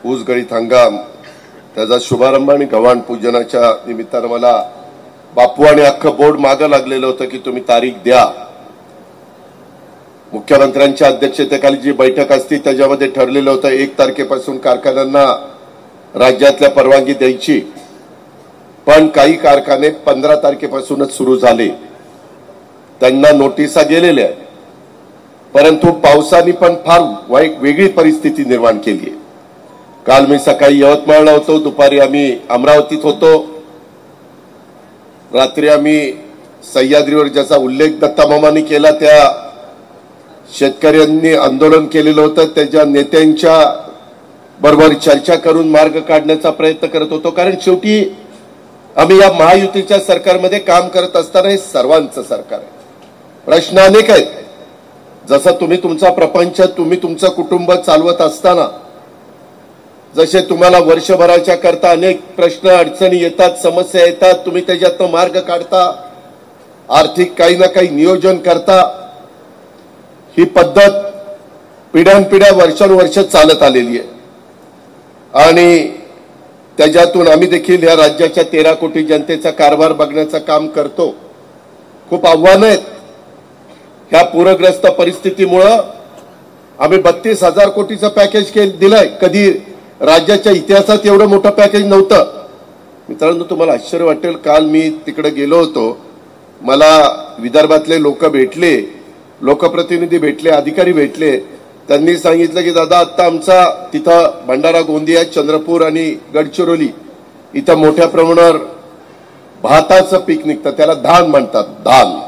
ऊस गळीत हंगाम त्याचा शुभारंभ आणि गव्हाण पूजनाच्या निमित्तानं मला बापू आणि अख्खं बोर्ड मागं लागलेलं होतं की तुम्ही तारीख द्या. मुख्यमंत्र्यांच्या अध्यक्षतेखाली जी बैठक असती त्याच्यामध्ये ठरलेलं होतं 1 तारखेपासून कारखान्यांना राज्यातल्या परवानगी द्यायची, पण काही कारखाने 15 तारखेपासूनच सुरू झाले, त्यांना नोटिसा गेलेल्या आहेत. परंतु पावसाने पण फार वाईट वेगळी परिस्थिती निर्माण केली आहे. काल मी सकाळी यवतमाळला होतो, दुपारी आम्ही अमरावतीत होतो, रात्री आम्ही सह्याद्रीवर ज्याचा उल्लेख दत्तामामांनी केला त्या शेतकऱ्यांनी आंदोलन केलेलं होतं त्याच्या नेत्यांच्या बरोबर चर्चा करून मार्ग काढण्याचा प्रयत्न करत होतो. कारण शेवटी आम्ही या महायुतीच्या सरकारमध्ये काम करत असताना हे सर्वांचं सरकार आहे. प्रश्न अनेक आहेत. जसं तुम्ही तुमचा प्रपंच तुम्ही तुमचं कुटुंब चालवत असताना जसे तुम्हाला वर्षभराच्या करता अनेक प्रश्न अडचणी येतात, समस्या येतात, तुम्ही त्याच्यातनं मार्ग काढता, आर्थिक काही ना काही नियोजन करता. ही पद्धत पिढ्यानपिढ्या वर्षानुवर्ष चालत आलेली आहे आणि त्याच्यातून आम्ही देखील या राज्याच्या 13 कोटी जनतेचा कारभार बघण्याचं काम करतो. खूप आव्हानं आहेत. ह्या पूरग्रस्त परिस्थितीमुळं आम्ही 32,000 कोटीचं पॅकेज दिलंय. कधी राज्याच्या इतिहासात एवढं मोठं पॅकेज नव्हतं. मित्रांनो, तुम्हाला आश्चर्य वाटेल, काल मी तिकडे गेलो होतो, मला विदर्भातले लोक भेटले, लोकप्रतिनिधी भेटले, अधिकारी भेटले. त्यांनी सांगितलं की दादा आता आमचा तिथं भंडारा, गोंदिया, चंद्रपूर आणि गडचिरोली इथं मोठ्या प्रमाणावर भाताचं पीक निघतं, त्याला धान म्हणतात, धान.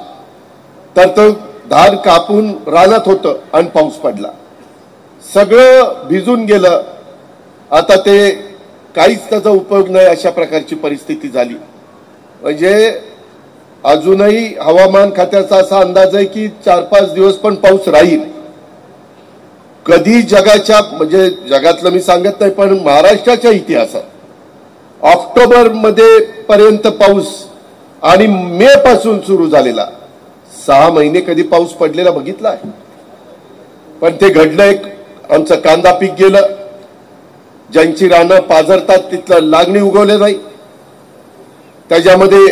तर तो धान कापून रानात होतं आणि पाऊस पडला, सगळं भिजून गेलं. आता ते काहीच त्याचा उपयोग नाही अशा प्रकारची परिस्थिती झाली. म्हणजे अजूनही हवामान खात्याचा असा अंदाज आहे की 4-5 दिवस पण पाऊस राहील. कधी जगाच्या म्हणजे जगातलं मी सांगत नाही पण महाराष्ट्राच्या इतिहासात ऑक्टोबर मध्ये पर्यंत पाऊस आणि मे पासून सुरू झालेला 6 महिने कधी पाऊस पडलेला बघितला आहे. पण ते घडलं. एक आमचं कांदा पीक गेलं, ज्यांची रानं पाझरतात तिथलं लागणी उगवले नाही. त्याच्यामध्ये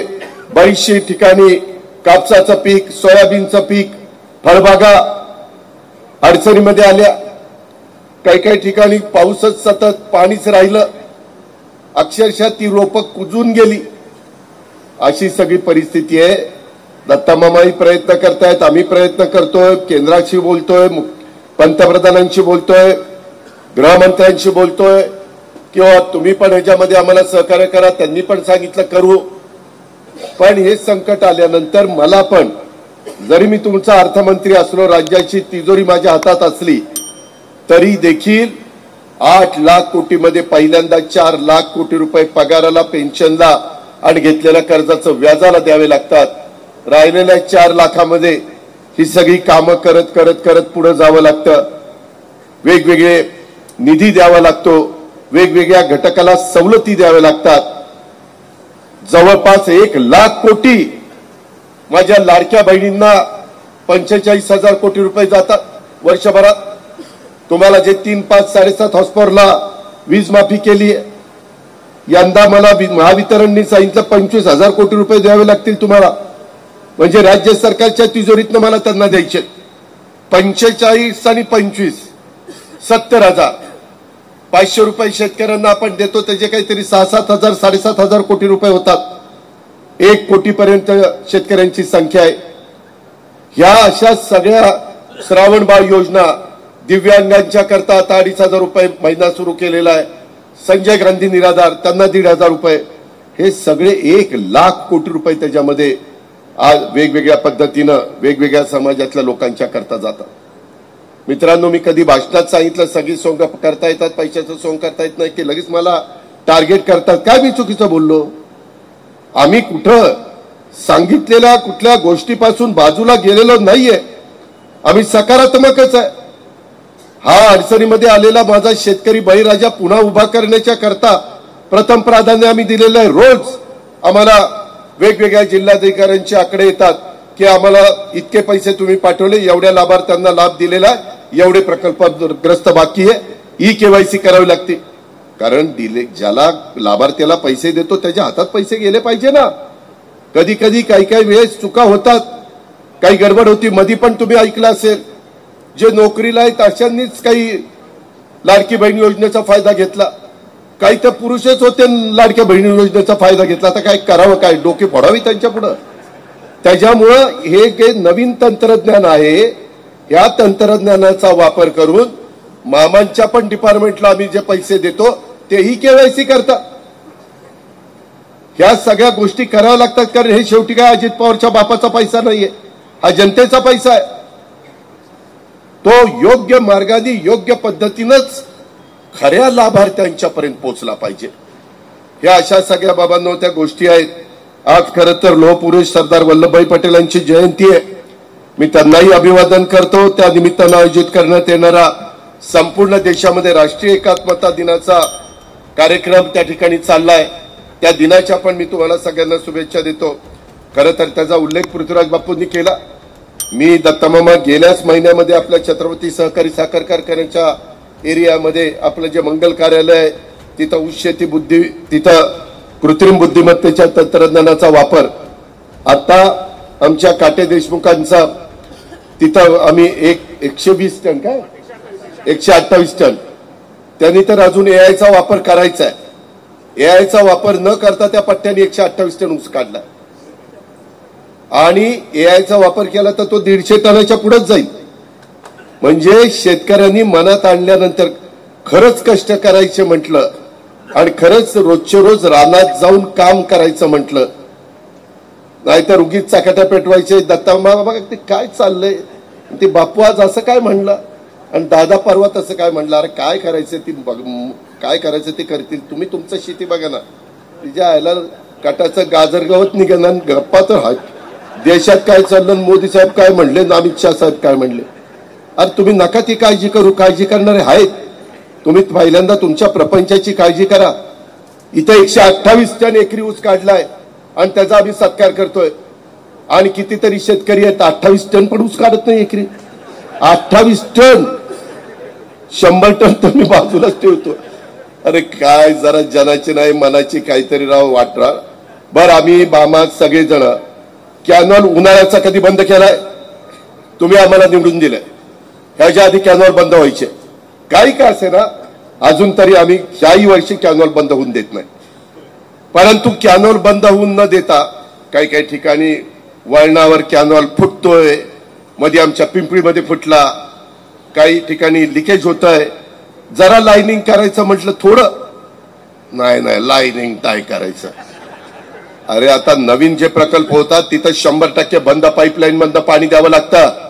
बरीचशी ठिकाणी कापसाचं पीक, सोयाबीनचं पीक, फळबागा अडचणीमध्ये आल्या. काही काही ठिकाणी पाऊसच सतत पाणीच राहिलं, अक्षरशः ती रोपं कुजून गेली. अशी सगळी परिस्थिती आहे. दत्तामामाही प्रयत्न करतायत, आम्ही प्रयत्न करतोय, केंद्राशी बोलतोय, पंतप्रधानांशी बोलतोय, गृहमंत्र्यांशी बोलतोय किंवा तुम्ही पण ह्याच्यामध्ये आम्हाला सहकार्य करा, त्यांनी पण सांगितलं करू. पण हे संकट आल्यानंतर मला पण, जरी मी तुमचा अर्थमंत्री असलो, राज्याची तिजोरी माझ्या हातात असली तरी देखील 8 लाख कोटीमध्ये पहिल्यांदा 4 लाख कोटी रुपये पगाराला, पेन्शनला आणि घेतलेल्या कर्जाचं व्याजाला द्यावे लागतात. राहिलेल्या 4 लाखामध्ये ही सगळी कामं करत करत करत पुढे जावं लागतं. वेगवेगळे निधी द्यावा लागतो, वेगवेगळ्या घटकाला सवलती द्याव्या लागतात. जवळपास 1 लाख कोटी माझ्या लाडक्या बहिणींना 45,000 कोटी रुपये जातात वर्षभरात. तुम्हाला जे 3, 5, 7.5 हॉर्सपॉवरला वीज माफी केली आहे, यंदा मला महावितरणनी सांगितलं 25,000 कोटी रुपये द्यावे लागतील तुम्हाला. म्हणजे राज्य सरकारच्या तिजोरीतनं मला त्यांना द्यायचे 45 आणि 25 70,000. 500 रुपये शेतकऱ्यांना आपण देतो, त्याचे काहीतरी 6-7 हजार 7.5 हजार कोटी रुपये होतात. 1 कोटीपर्यंत शेतकऱ्यांची संख्या आहे. ह्या अशा सगळ्या श्रावणबाळ योजना, दिव्यांगांच्या करता आता 2,500 रुपये महिना सुरू केलेला आहे. संजय गांधी निराधार त्यांना 1,500 रुपये. हे सगळे 1 लाख कोटी रुपये त्याच्यामध्ये आज वेगवेगळ्या पद्धतीनं वेगवेगळ्या समाजातल्या लोकांच्या करता जातात. मित्रांनो, मी कधी भाषणात सांगितलं सगळी सोंग करता येतात, पैशाचं सोंग करता येत नाही की लगेच मला टार्गेट करतात. काय मी चुकीचं बोललो? आम्ही कुठं सांगितलेल्या कुठल्या गोष्टीपासून बाजूला गेलेलो नाहीये. आम्ही सकारात्मकच आहे. हा अडचणीमध्ये आलेला माझा शेतकरी बळीराजा पुन्हा उभा करण्याच्या करता प्रथम प्राधान्य आम्ही दिलेलं आहे. रोज आम्हाला वेगवेगळ्या जिल्हाधिकाऱ्यांचे आकडे येतात की आम्हाला इतके पैसे तुम्ही पाठवले, एवढ्या लाभार्थ्यांना लाभ दिलेला, एवढे प्रकल्पग्रस्त बाकी आहे, ई-केवायसी करावी लागते. कारण ज्याला लाभार्थ्याला पैसे देतो त्याच्या हातात पैसे गेले पाहिजे ना. कधी कधी काही वेळेस चुका होतात, काही गडबड होती. मधी पण तुम्ही ऐकलं असेल, जे नोकरीला आहेत अशांनीच काही लाडकी बहीण योजनेचा फायदा घेतला, काही तर पुरुषच होते लाडक्या बहिणी योजनेचा फायदा घेतला. आता काय करावं, काय डोके फोडावी त्यांच्या पुढं. त्याच्यामुळं हे जे नवीन तंत्रज्ञान आहे, या तंत्रज्ञानाचा वापर करून मामांच्या पण डिपार्टमेंटला आम्ही जे पैसे देतो तेही केवायसी करतात. ह्या सगळ्या गोष्टी कराव्या लागतात, कारण हे शेवटी काय अजित पवारच्या बापाचा पैसा नाहीये, हा जनतेचा पैसा आहे. तो योग्य मार्गाने योग्य पद्धतीनंच खऱ्या लाभार्थ्यांच्यापर्यंत पोहोचला पाहिजे. ह्या अशा सगळ्या बाबांनो त्या गोष्टी आहेत. आज खरं तर लोहपुरुष सरदार वल्लभभाई पटेलांची जयंती आहे. मी त्यांनाही अभिवादन करतो. त्या निमित्तानं आयोजित करण्यात येणारा संपूर्ण देशामध्ये राष्ट्रीय एकात्मता दिनाचा कार्यक्रम त्या ठिकाणी चाललाय. त्या दिनाच्या पण मी तुम्हाला सगळ्यांना शुभेच्छा देतो. खरं तर त्याचा उल्लेख पृथ्वीराज बापूंनी केला. मी दत्तमामा गेल्याच महिन्यामध्ये आपल्या छत्रपती सहकारी साखर कारखान्याच्या एरियामध्ये आपलं जे मंगल कार्यालय आहे तिथं ऊस शेती बुद्धी, तिथं कृत्रिम बुद्धिमत्तेच्या तंत्रज्ञानाचा वापर, आता आमच्या काटे देशमुखांचा तिथं आम्ही 120 टन काय 128 टन, त्यांनी तर अजून एआयचा वापर करायचा आहे. एआयचा वापर न करता त्या पट्ट्याने 128 टन ऊस काढला आणि एआयचा वापर केला तर तो 150 टनाच्या पुढेच जाईल. म्हणजे शेतकऱ्यांनी मनात आणल्यानंतर खरंच कष्ट करायचे म्हटलं आणि खरंच रोजचे रोज रानात जाऊन काम करायचं म्हटलं, नाहीतर उगीच चाकाट्या पेटवायचे. दत्ता बाबा ते काय चाललंय, ते बापू आज असं काय म्हणलं आणि दादा परवा तसं काय म्हणलं. अरे काय करायचं ती काय करायचं ते करतील, तुम्ही तुमचं शेती बघा ना. तिच्या आयला काटाचं गाजर गवत निघणार, गप्पा तर आहेत. देशात काय चाललं, मोदी साहेब काय म्हणले, अमित शाह साहेब काय म्हणले. अरे तुम्ही नका ती काळजी करू, काळजी करणारे आहेत. तुम्ही पहिल्यांदा तुमच्या प्रपंचाची काळजी करा. इथे 128 टन एकरी ऊस काढलाय आणि त्याचा आम्ही सत्कार करतोय. आणि कितीतरी शेतकरी आहेत 28 टन पण ऊस काढत नाही एकरी. 28 टन, 100 टन तर मी बाजूलाच ठेवतो. अरे काय जरा जनाची नाही मनाची काहीतरी राव वाटरा. बरं आम्ही बामा सगळेजण कॅनॉल उन्हाळ्याचा कधी बंद केलाय? तुम्ही आम्हाला निवडून दिलंय. ह्याच्या आधी कॅनॉल बंद व्हायचे, काही का असे ना, अजून तरी आम्ही 4 वर्षी कॅनॉल बंद होऊन देत नाही. परंतु कॅनॉल बंद होऊन न देता काही ठिकाणी वळणावर कॅनॉल फुटतोय. मध्ये आमच्या पिंपळीमध्ये फुटला, काही ठिकाणी लिकेज होत आहे. जरा लाईनिंग करायचं म्हटलं थोडं, नाही लाईनिंग काय करायचं. अरे आता नवीन जे प्रकल्प होतात तिथं 100% बंद पाईपलाईन बंद पाणी द्यावं लागतं.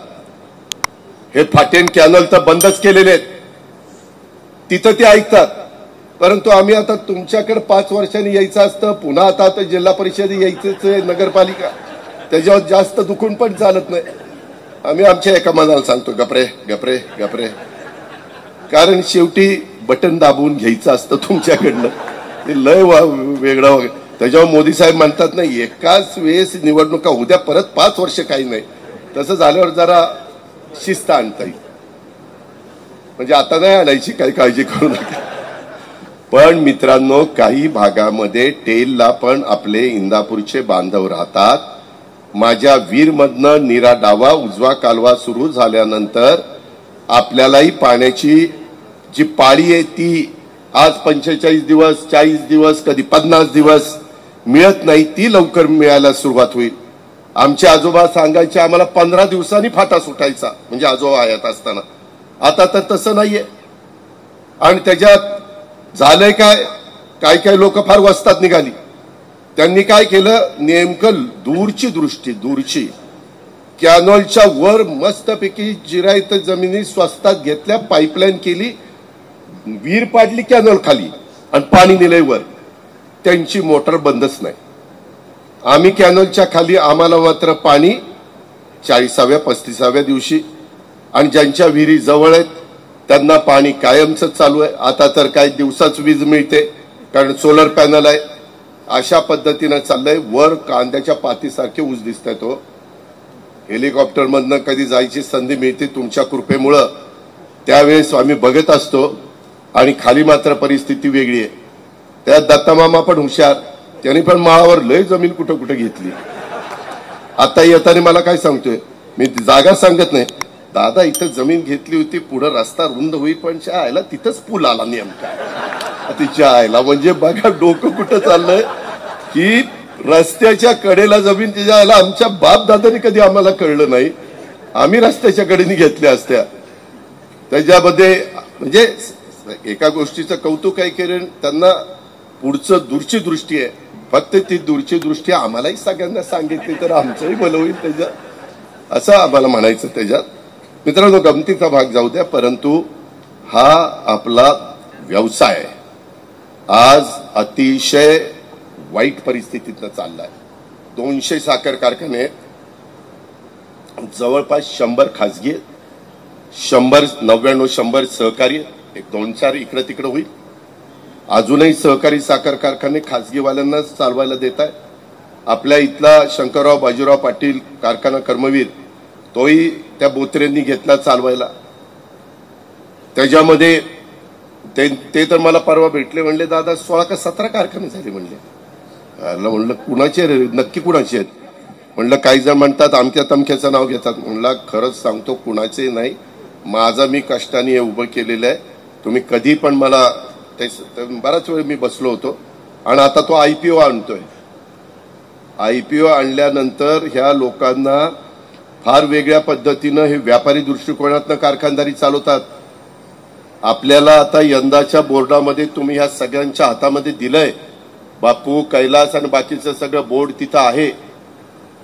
हे फाटेन कॅनल तर बंदच केलेले आहेत, तिथं ते ऐकतात. परंतु आम्ही आता तुमच्याकडे 5 वर्षांनी यायचं असतं, पुन्हा आता जिल्हा परिषद यायचंच, नगरपालिका, त्याच्यावर जास्त दुखून पण चालत नाही. आम्ही आमच्या एका मनाला सांगतो गपरे गपरे गपरे, कारण शेवटी बटन दाबून घ्यायचं असतं तुमच्याकडनं. ते लय वेगळं. त्याच्यावर मोदी साहेब म्हणतात नाही एकाच वेळेस निवडणुका उद्या परत 5 वर्ष काही नाही. तसं झाल्यावर जरा शिस्त आणता येईल. म्हणजे आता नाही आणायची, काही काळजी करू नका. पण मित्रांनो, काही भागामध्ये टेलला पण आपले इंदापूरचे बांधव राहतात. माझ्या वीरमधनं नीरा डावा उजवा कालवा सुरू झाल्यानंतर आपल्यालाही पाण्याची जी पाळी आहे ती आज 45 दिवस 40 दिवस कधी 50 दिवस मिळत नाही, ती लवकर मिळायला सुरुवात होईल. आमचे आजोबा सांगायचे आम्हाला 15 दिवसांनी फाटा सुटायचा, म्हणजे आजोबा हयात असताना. आता तर तसं नाहीये. आणि त्याच्यात झालंय काय, काही लोक फार वस्तात निघाली. त्यांनी काय केलं, नेमकं दूरची कॅनॉलच्या वर मस्तपैकी जिरायत जमिनी स्वस्तात घेतल्या, पाईपलाईन केली, वीर पाडली कॅनॉल खाली आणि पाणी निलय वर. त्यांची मोटर बंदच नाही. आम्ही कॅनॉलच्या खाली, आम्हाला मात्र पाणी 40व्या 35व्या दिवशी. आणि ज्यांच्या विहिरी जवळ आहेत त्यांना पाणी कायमच चालू आहे. आता तर काही दिवसाच वीज मिळते कारण सोलर पॅनल आहे. अशा पद्धतीनं चाललंय. वर कांद्याच्या पातीसारखे ऊस दिसत आहेत. हेलिकॉप्टर मधनं कधी जायची संधी मिळते तुमच्या कृपेमुळं, त्यावेळेस आम्ही बघत असतो. आणि खाली मात्र परिस्थिती वेगळी आहे. त्यात दत्तामामा पण हुशार, त्यांनी पण माळावर लय जमीन कुठं कुठं घेतली. आता येताना मला काय सांगतोय, मी जागा सांगत नाही, दादा इथं जमीन घेतली होती, पुढे रस्ता रुंद होईल, पण आयला तिथंच पूल आला नेमका. तिच्या आयला म्हणजे बघा डोकं कुठं चाललंय की रस्त्याच्या कडेला जमीन तिच्या आयला. आमच्या बाप दादानी कधी आम्हाला कळलं नाही, आम्ही रस्त्याच्या कडेने घेतल्या असत्या. त्याच्यामध्ये म्हणजे एका गोष्टीचं कौतुक आहे की त्यांना पुढचं दूरची दृष्टी आहे. फक्त ती दूरची दृष्टी आम्हालाही सगळ्यांना सांगितली तर आमचंही भलं होईल त्याच्यात, असं आम्हाला म्हणायचं. त्याच्यात मित्रांनो गमतीचा भाग जाऊ द्या, परंतु हा आपला व्यवसाय आज अतिशय वाईट परिस्थितीतनं चाललाय. 200 साखर कारखाने आहेत, जवळपास 100 खासगी आहेत, 100 सहकारी, एक 2-4 इकडे तिकडे होईल. अजूनही सहकारी साखर कारखाने खासगीवाल्यांना चालवायला देत आहे. आपल्या इथला शंकरराव बाजीराव पाटील कारखाना कर्मवीर, तोही त्या बोत्रेंनी घेतला चालवायला. त्याच्यामध्ये ते तर मला परवा भेटले, म्हणले दादा 16 का 17 कारखाने झाले म्हणले. म्हणलं कुणाचे नक्की कुणाचे आहेत? म्हणलं काही जण म्हणतात आमच्या तमक्याचं नाव घेतात. म्हणलं खरंच सांगतो कुणाचे नाही, माझा मी कष्टाने हे उभं केलेलं आहे. तुम्ही कधी पण मला बराच वेळ मी बसलो होतो. आणि आता तो IPO आणतोय. IPO आणल्यानंतर ह्या लोकांना फार वेगळ्या पद्धतीनं हे व्यापारी दृष्टिकोनातनं कारखानदारी चालवतात. आपल्याला आता यंदाच्या बोर्डामध्ये तुम्ही ह्या सगळ्यांच्या हातामध्ये दिलंय, बापू कैलास आणि बाकीचं सगळं बोर्ड तिथं आहे.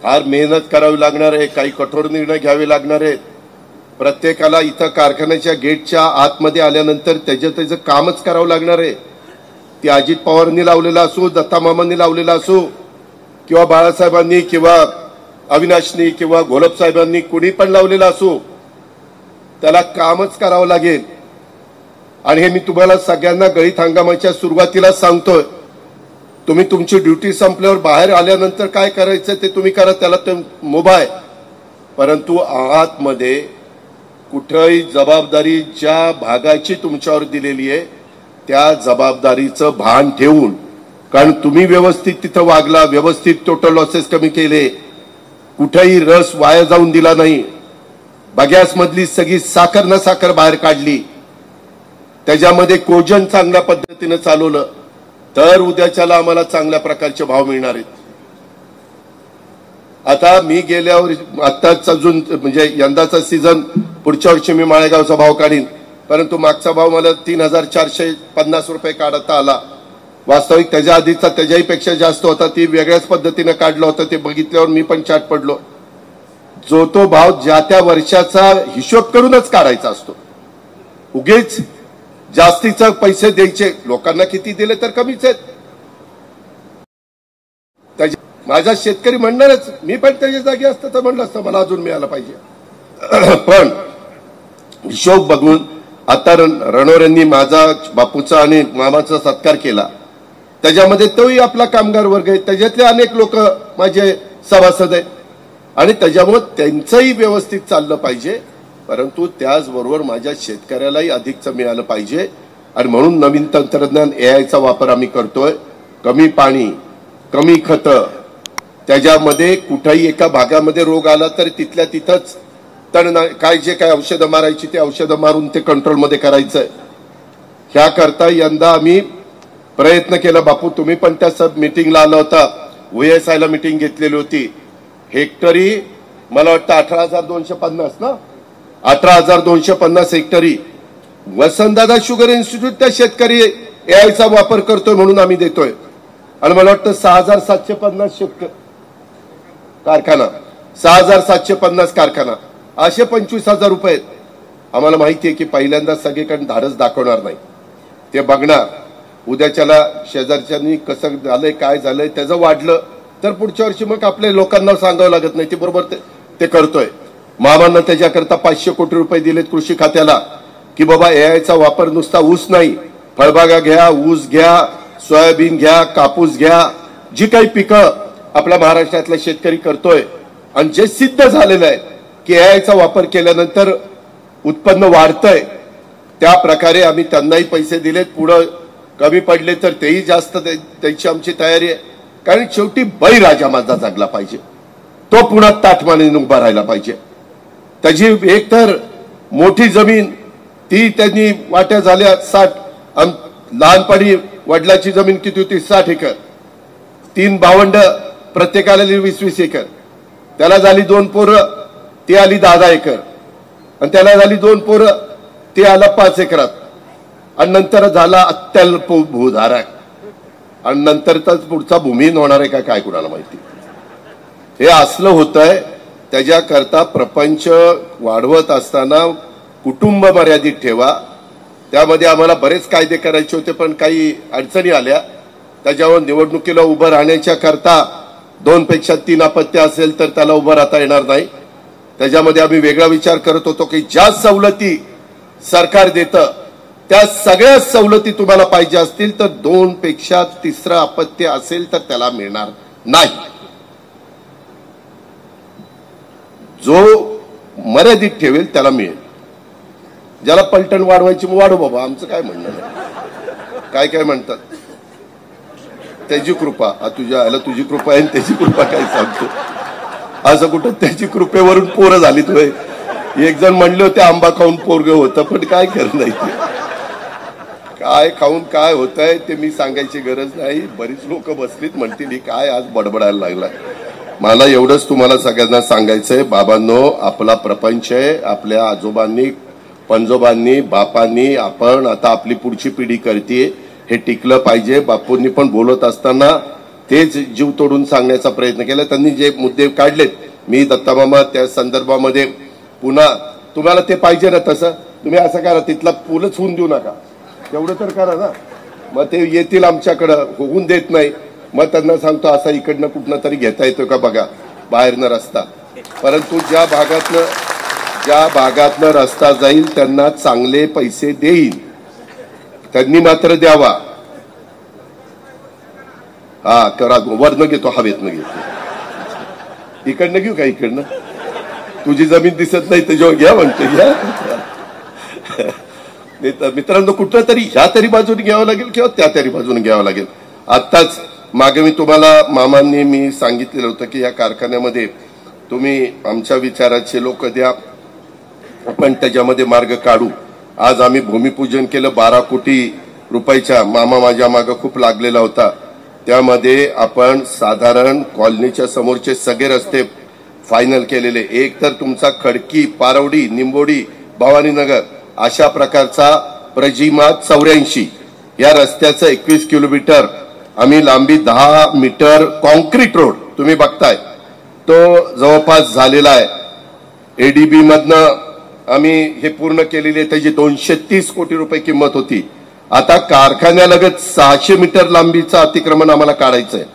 फार मेहनत करावी लागणार आहे, काही कठोर निर्णय घ्यावे लागणार आहेत. प्रत्येकाला इथं कारखान्याच्या गेटच्या आतमध्ये आल्यानंतर त्याचं कामच करावं लागणार आहे. ती अजित पवारांनी लावलेला असो, दत्तामामांनी लावलेला असो, किंवा बाळासाहेबांनी किंवा अविनाशनी किंवा घोलप साहेबांनी कुणी पण लावलेला असो, त्याला कामच करावं लागेल. आणि हे मी तुम्हाला सगळ्यांना गळीत हंगामाच्या सुरुवातीला सांगतोय. तुम्ही तुमची ड्युटी संपल्यावर बाहेर आल्यानंतर काय करायचं ते तुम्ही करा, त्याला ते मुभा आहे. परंतु आतमध्ये कुठेही जबाबदारी ज्या भागाची तुमच्यावर दिलेली आहे त्या जबाबदारीचं भान ठेवून, कारण तुम्ही व्यवस्थित तिथं वागला, व्यवस्थित टोटल लॉसेस कमी केले, कुठेही रस वाया जाऊन दिला नाही, बगॅस मधली सगळी साखर न साखर बाहेर काढली, त्याच्यामध्ये कोजन चांगल्या पद्धतीने चालवलं, तर उद्याच्याला आम्हाला चांगल्या प्रकारचे भाव मिळणार आहेत. आता मी गेल्यावर आत्ताच अजून म्हणजे यंदाचा सीझन पुढच्या वर्षी मी माळेगावचा भाव काढीन, परंतु मागचा भाव मला 3450 रुपये काढता आला. वास्तविक त्याच्या आधीचा त्याच्याही पेक्षा जास्त होता, ती वेगळ्याच पद्धतीने काढला होता. ते बघितल्यावर मी पण चाट पडलो. जो तो भाव ज्या त्या वर्षाचा हिशोब करूनच काढायचा असतो. उगीच जास्तीचे पैसे द्यायचे, लोकांना किती दिले तर कमीच आहेत. माझा शेतकरी म्हणणारच, मी पण त्याच्या जागी असतं तर म्हणलं असतं मला अजून मिळालं पाहिजे. पण हिशोब बघून आता रणोर यांनी माझा बापूचा आणि मामाचा सत्कार केला, त्याच्यामध्ये तोही आपला कामगार वर्ग आहे, त्याच्यातले अनेक लोक माझे सभासद आहेत आणि त्याच्यामुळे त्यांचंही व्यवस्थित चाललं पाहिजे. परंतु त्याचबरोबर माझ्या शेतकऱ्यालाही अधिकचं मिळालं पाहिजे. आणि म्हणून नवीन तंत्रज्ञान AIचा वापर आम्ही करतोय. कमी पाणी, कमी खतं, त्याच्यामध्ये कुठेही एका भागामध्ये रोग आला तर तिथल्या तिथंच काय जे काय औषधं मारायची ते औषधं मारून ते कंट्रोलमध्ये करायचंय. ह्या करता यंदा आम्ही प्रयत्न केला. बापू तुम्ही पण त्या सब मीटिंगला आला होता, VSIला मीटिंग घेतलेली होती. हेक्टरी मला वाटतं 18,250 ना, 18,250 हेक्टरी वसंतदादा शुगर इन्स्टिट्यूट त्या शेतकरी AIचा वापर करतोय म्हणून आम्ही देतोय. आणि मला वाटतं 6,750 कारखाना, 6,750 कारखाना, असे 25,000 रुपये. आम्हाला माहिती आहे की पहिल्यांदा सगळीकडे धाडस दाखवणार नाही, ते बघणार. उद्याच्याला शेजारच्यांनी कसं झालंय काय झालंय त्याचं वाढलं तर पुढच्या वर्षी मग आपल्या लोकांना सांगावं लागत नाही, ते बरोबर ते करतोय. मामांना त्याच्याकरता 500 कोटी रुपये दिलेत कृषी खात्याला की बाबा AIचा वापर नुसता ऊस नाही, फळबागा घ्या, ऊस घ्या, सोयाबीन घ्या, कापूस घ्या, जी काही पिकं आपल्या महाराष्ट्रातला शेतकरी करतोय आणि जे सिद्ध झालेलं आहे की AIचा वापर केल्यानंतर उत्पन्न वाढतंय, त्या प्रकारे आम्ही त्यांनाही पैसे दिलेत. पुढे कमी पडले तर तेही जास्त द्यायची आमची तयारी आहे. कारण शेवटी बळीराजा माझा जगला पाहिजे, तो पुन्हा ताठमानेने उभा राहायला पाहिजे. त्याची एकतर मोठी जमीन ती त्यांनी वाट्या झाल्या 60. लहानपणी वडिलाची जमीन किती होती? 60 एकर. 3 भावंड, प्रत्येकाला 20-20 एकर. त्याला झाली 2 पोरं, ती आली 10-10 एकर. आणि त्याला झाली 2 पोरं, ती आला 5 एकरात. आणि नंतर झाला अत्यल्प भूधारक. आणि नंतर तर पुढचा भूमिहीन होणार आहे का काय कुणाला माहिती. हे असलं होतंय. त्याच्याकरता प्रपंच वाढवत असताना कुटुंब मर्यादित ठेवा. त्यामध्ये आम्हाला बरेच कायदे करायचे होते, पण काही अडचणी आल्या. त्याच्यावर निवडणुकीला उभं राहण्याच्या करता 2 पेक्षा 3 अपत्य असेल तर त्याला उभं राहता येणार नाही. त्याच्यामध्ये आम्ही वेगळा विचार करत होतो की ज्या सवलती सरकार देतं त्या सगळ्या सवलती तुम्हाला पाहिजे असतील तर 2 पेक्षा 3रं अपत्य असेल तर त्याला मिळणार नाही. जो मर्यादित ठेवेल त्याला मिळेल. ज्याला पलटण वाढवायची मग वाढव बाबा, आमचं काय म्हणणं नाही. काय काय म्हणतात त्याची कृपा, तुझ्या आला तुझी कृपा आहे त्याची कृपा काय सांगतो. असं कुठं त्याची कृपेवरून पोरं झाली. तो एक जण म्हणले होते आंबा खाऊन पोरग होतं, पण काय करत नाही. काय खाऊन काय होतंय ते मी सांगायची गरज नाही. बरीच लोक बसलीत म्हणतील काय आज बडबडायला लागला. मला एवढंच तुम्हाला सगळ्यांना सांगायचंय, बाबांनो आपला प्रपंच आहे. आपल्या आजोबांनी, पंजोबांनी, बापांनी, आपण आता आपली पुढची पिढी करते, हे टिकलं पाहिजे. बापूंनी पण बोलत असताना तेच जीव तोडून सांगण्याचा प्रयत्न केला. त्यांनी जे मुद्दे काढलेत, मी दत्तामामा त्या संदर्भामध्ये पुन्हा तुम्हाला ते पाहिजे ना तसं तुम्ही असं करा, तिथला पूलच होऊन देऊ नका, तेवढं तर करा ना. मग ते येतील आमच्याकडं, होऊन देत नाही. मग त्यांना सांगतो असा इकडनं कुठनं तरी घेता येतो का बघा बाहेरनं रस्ता. परंतु ज्या भागातनं रस्ता जाईल त्यांना चांगले पैसे देईल, त्यांनी मात्र द्यावा. हा करा, वरनं घेतो हवेतनं घेतो. इकडनं घेऊ का? इकडनं तुझी जमीन दिसत नाही त्याच्यावर घ्या म्हणते. घ्या मित्रांनो, कुठं तरी ह्या तरी बाजूने घ्यावं लागेल किंवा त्या तरी बाजूने घ्यावं लागेल. आत्ताच मागे मी तुम्हाला मामांनी मी सांगितलेलं होतं की या कारखान्यामध्ये तुम्ही आमच्या विचाराचे लोक द्या, आपण त्याच्यामध्ये मार्ग काढू. आज आम्ही भूमिपूजन केलं 12 कोटी रुपयाच्या. मामा माझ्या मागं खूप लागलेला होता. त्यामध्ये आपण साधारण कॉलनीच्या समोरचे सगळे रस्ते फायनल केलेले. एक तर तुमचा खडकी, पारवडी, निंबोडी, भवानीनगर अशा प्रकारचा प्रजिमा 84 या रस्त्याचं 21 किलोमीटर आम्ही लांबी 10 मीटर कॉन्क्रीट रोड तुम्ही बघताय तो जवळपास झालेला आहे. एडीबी मधनं आम्ही हे पूर्ण केलेली आहे. त्याची 230 कोटी रुपये किंमत होती. आता कारखान्यालगत 600 मीटर लांबीचं अतिक्रमण आम्हाला काढायचं आहे.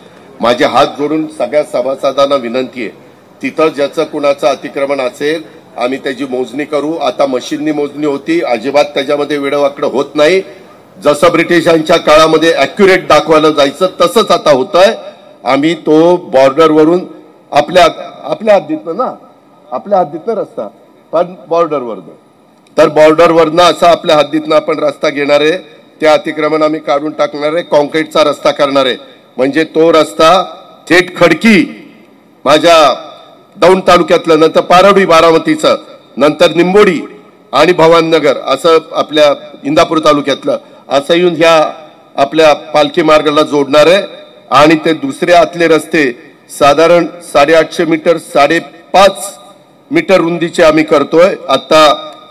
माझे हात जोडून सगळ्या सभासदांना विनंती आहे, तिथं ज्याचं कुणाचं अतिक्रमण असेल आम्ही त्याची मोजणी करू. आता मशीननी मोजणी होती, अजिबात त्याच्यामध्ये वेडवाकडं होत नाही. जसं ब्रिटिशांच्या काळामध्ये अॅक्युरेट दाखवायला जायचं तसंच आता होतंय. आम्ही तो बॉर्डरवरून आपल्या हद्दीतनं रस्ता, पण बॉर्डरवरनं, तर बॉर्डरवरनं असा आपल्या हद्दीतनं आपण रस्ता घेणार आहे. त्या अतिक्रमण आम्ही काढून टाकणार आहे, कॉन्क्रीटचा रस्ता करणार आहे. म्हणजे तो रस्ता थेट खडकी माझ्या दौंड तालुक्यातलं, नंतर पारवडी बारामतीचं, नंतर निंबोडी आणि भवानीनगर असं आपल्या इंदापूर तालुक्यातलं असं येऊन ह्या आपल्या पालखी मार्गाला जोडणार आहे. आणि ते दुसरे आतले रस्ते साधारण 850 मीटर 5.5 मीटर रुंदीचे आम्ही करतोय. आता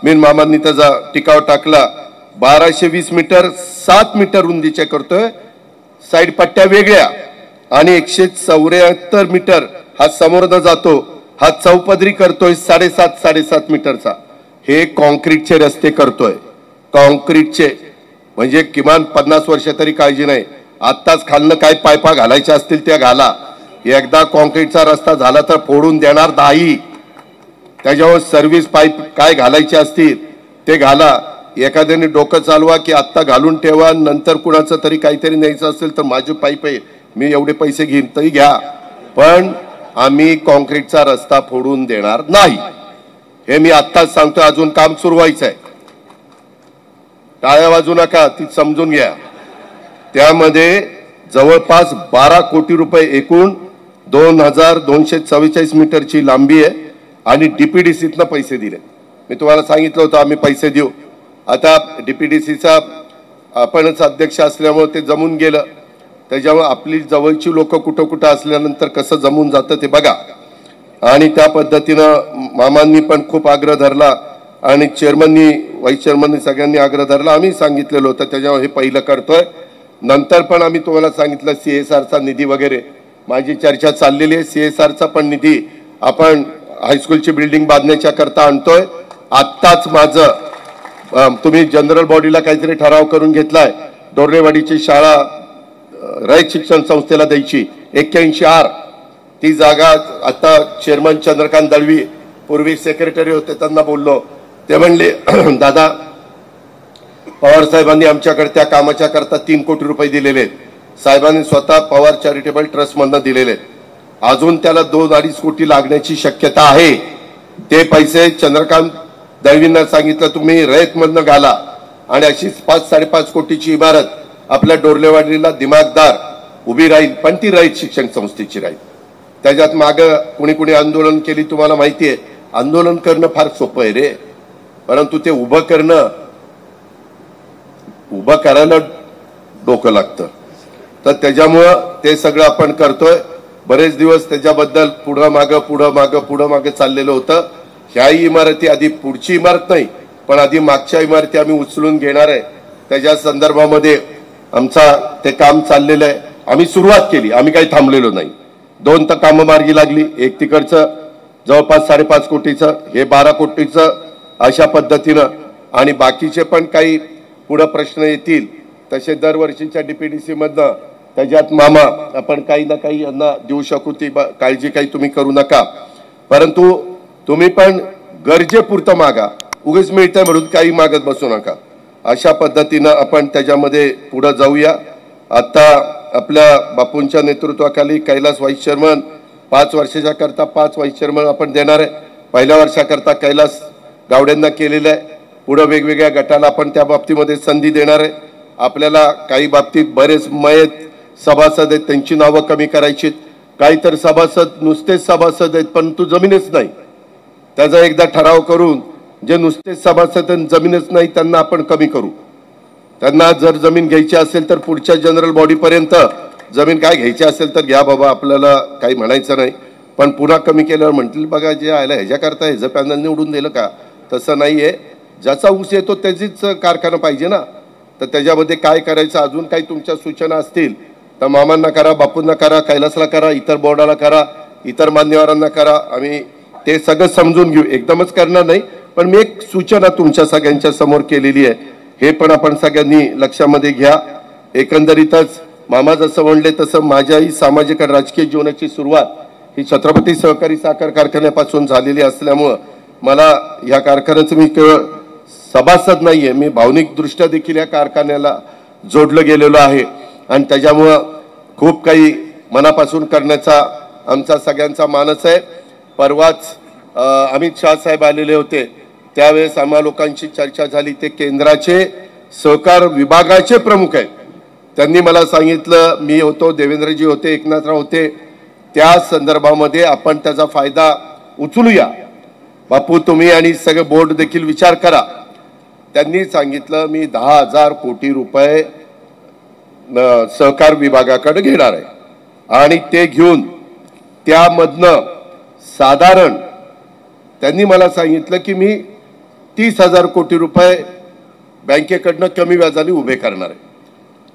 मीन मामांनी त्याचा टिकाव टाकला. 1220 मीटर 7 मीटर रुंदीचे करतोय, साईड पट्ट्या वेगळ्या. आणि 174 मीटर हा समोरनं जातो, हा चौपदरी करतोय 7.5 मीटरचा. हे कॉन्क्रीटचे रस्ते करतोय, कॉन्क्रीटचे. म्हणजे किमान 50 वर्ष तरी काळजी नाही. आत्ताच खालनं काय पायपा घालायच्या असतील त्या घाला. एकदा कॉन्क्रीटचा रस्ता झाला तर फोडून देणार नाही. त्याच्यावर सर्व्हिस पाईप काय घालायचे असतील ते घाला. एखाद्याने डोकं चालवा की आत्ता घालून ठेवा, नंतर कुणाचं तरी काहीतरी न्यायचं असेल तर माझी पाईप आहे, मी एवढे पैसे घेईन तरी घ्या, पण आम्ही कॉन्क्रीटचा रस्ता फोडून देणार नाही. हे मी आत्ताच सांगतोय, अजून काम सुरू व्हायचं आहे. टाळ्या वाजू नका, ती समजून घ्या. त्यामध्ये जवळपास 12 कोटी रुपये एकूण 2244 मीटरची लांबी आहे आणि डीपीडीसीतनं पैसे दिले. मी तुम्हाला सांगितलं होतं आम्ही पैसे देऊ. आता डीपीडीसीचा आपणच अध्यक्ष असल्यामुळे ते जमून गेलं. त्याच्यामुळे आपली जवळची लोक कुठं कुठं असल्यानंतर कसं जमून जातं ते बघा. आणि त्या पद्धतीनं मामांनी पण खूप आग्रह धरला आणि चेअरमननी व्हाईस चेअरमननी सगळ्यांनी आग्रह धरला. आम्ही सांगितलेलं होतं त्याच्यावर हे पहिलं करतोय. नंतर पण आम्ही तुम्हाला सांगितलं CSRचा निधी वगैरे माझी चर्चा चाललेली आहे. CSRचा पण निधी आपण हायस्कूलची बिल्डिंग बांधण्याच्या करता आणतोय. आत्ताच माझं तुम्ही जनरल बॉडीला काहीतरी ठराव करून घेतलाय डोर्लेवाडीची शाळा रयत शिक्षण संस्थेला द्यायची 81R. ती जागा आता चेअरमन चंद्रकांत दळवी पूर्वी सेक्रेटरी होते त्यांना बोललो. ते म्हणले दादा पवार साहेबांनी आमच्याकडे त्या कामाच्या करता 3 कोटी रुपये दिलेले आहेत. साहेबांनी स्वतः पवार चॅरिटेबल ट्रस्ट मधनं दिलेले आहेत. अजून त्याला 2-2.5 कोटी लागण्याची शक्यता आहे. ते पैसे चंद्रकांत दळवींना सांगितलं तुम्ही रयत मधनं घाला आणि अशीच 5-5.5 कोटीची इमारत आपल्या डोर्लेवाडीला दिमागदार उभी राहील, पण ती रयत शिक्षण संस्थेची राहील. त्याच्यात मागं कुणी कुणी आंदोलन केली तुम्हाला माहिती आहे. आंदोलन करणं फार सोपं आहे रे, परंतु ते उभं करायला डोकं लागतं. तर त्याच्यामुळं ते सगळं आपण करतोय. बरेच दिवस त्याच्याबद्दल पुढं मागं चाललेलं होतं. ह्याही इमारती आधी पुढची इमारत नाही पण आधी मागच्या इमारती आम्ही उचलून घेणार आहे. त्याच्या संदर्भामध्ये आमचा ते काम चाललेलं आहे. आम्ही सुरुवात केली, आम्ही काही थांबलेलो नाही. 2 तर कामं मार्गी लागली. एक तिकडचं जवळपास 5.5 कोटीचं, हे 12 कोटीचं अशा पद्धतीनं. आणि बाकीचे पण काही पुढे प्रश्न येतील तसे दरवर्षीच्या डीपीडीसी मधनं त्याच्यात मामा आपण काही ना काही यांना देऊ शकू ती काळजी काही तुम्ही करू नका. परंतु तुम्ही पण गरजेपुरतं मागा, उगीच मिळतंय म्हणून काही मागत बसू नका. अशा पद्धतीनं आपण त्याच्यामध्ये पुढे जाऊया. आता आपल्या बापूंच्या नेतृत्वाखाली कैलास व्हाईस चेअरमन 5 वर्षाच्या करता 5 व्हाईस चेअरमन आपण देणार आहे. पहिल्या वर्षाकरता कैलास गावड्यांना केलेलं आहे. पुढे वेगवेगळ्या गटाला आपण त्या बाबतीमध्ये संधी देणार आहे. आपल्याला काही बाबतीत बरेच मयत सभासद आहेत त्यांची नावं कमी करायची. काही तर सभासद नुसतेच सभासद आहेत परंतु जमीनच नाही. त्याचा एकदा ठराव करून जे नुसतेच सभासद जमीनच नाही त्यांना आपण कमी करू. त्यांना जर जमीन घ्यायची असेल तर पुढच्या जनरल बॉडीपर्यंत जमीन काय घ्यायची असेल तर घ्या बाबा, आपल्याला काही म्हणायचं नाही. पण पुन्हा कमी केल्यावर म्हणतील बघा जे आयला ह्याच्याकरता ह्याचं पॅनल निवडून दिलं का. तसं नाही आहे. ज्याचा ऊस येतो त्याचीच कारखाना पाहिजे ना. तर त्याच्यामध्ये काय करायचं अजून काही तुमच्या सूचना असतील तर मामांना करा, बापूंना करा, कैलासला करा, इतर बोर्डाला करा, इतर मान्यवरांना करा. आम्ही ते सगळं समजून घेऊ. एकदमच करणार नाही पण मी एक सूचना तुमच्या सगळ्यांच्या समोर केलेली आहे. हे पण आपण सगळ्यांनी लक्षामध्ये घ्या. एकंदरीतच मामा जसं म्हणले तसं माझ्याही सामाजिक आणि राजकीय जीवनाची सुरुवात ही छत्रपती सहकारी साखर कारखान्यापासून झालेली असल्यामुळं मला या कारखान्याचं मी केवळ सभासद नाहीये, मी भावनिकदृष्ट्या देखील या कारखान्याला जोडलं गेलेलो आहे. आणि त्याच्यामुळं खूप काही मनापासून करण्याचा आमचा सगळ्यांचा मानस आहे. परवाच अमित शाह साहेब आलेले होते त्यावेळेस आम्हा लोकांची चर्चा झाली. ते केंद्राचे सहकार विभागाचे प्रमुख आहेत. त्यांनी मला सांगितलं, मी होतो, देवेंद्रजी होते, एकनाथराव होते, त्या संदर्भामध्ये आपण त्याचा फायदा उचलूया. बापू तुम्ही आणि सगळे बोर्ड देखील विचार करा. त्यांनी सांगितलं मी 10,000 कोटी रुपये सहकार विभागाकडे घेणार आहे आणि ते घेऊन त्यामधनं साधारण त्यांनी मला सांगितलं की मी 30,000 कोटी रुपये बँकेकडनं कमी व्याजाने उभे करणार आहे.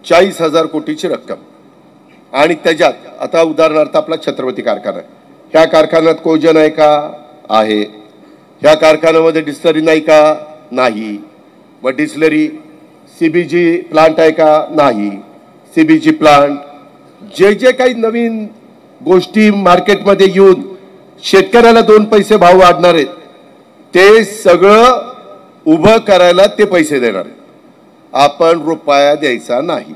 40,000 कोटीची रक्कम. आणि त्याच्यात आता उदाहरणार्थ आपला छत्रपती कारखाना आहे. ह्या कारखान्यात कोजन आहे का? आहे. ह्या कारखान्यामध्ये डिस्लरी नाही का? नाही. मग डिस्लरी CBG प्लांट आहे का? नाही. CBG प्लांट जे जे काही नवीन गोष्टी मार्केटमध्ये येऊन शेतकऱ्याला 2 पैसे भाव वाढणार आहेत ते सगळं उभं करायला ते पैसे देणार आहेत. आपण रुपया द्यायचा नाही.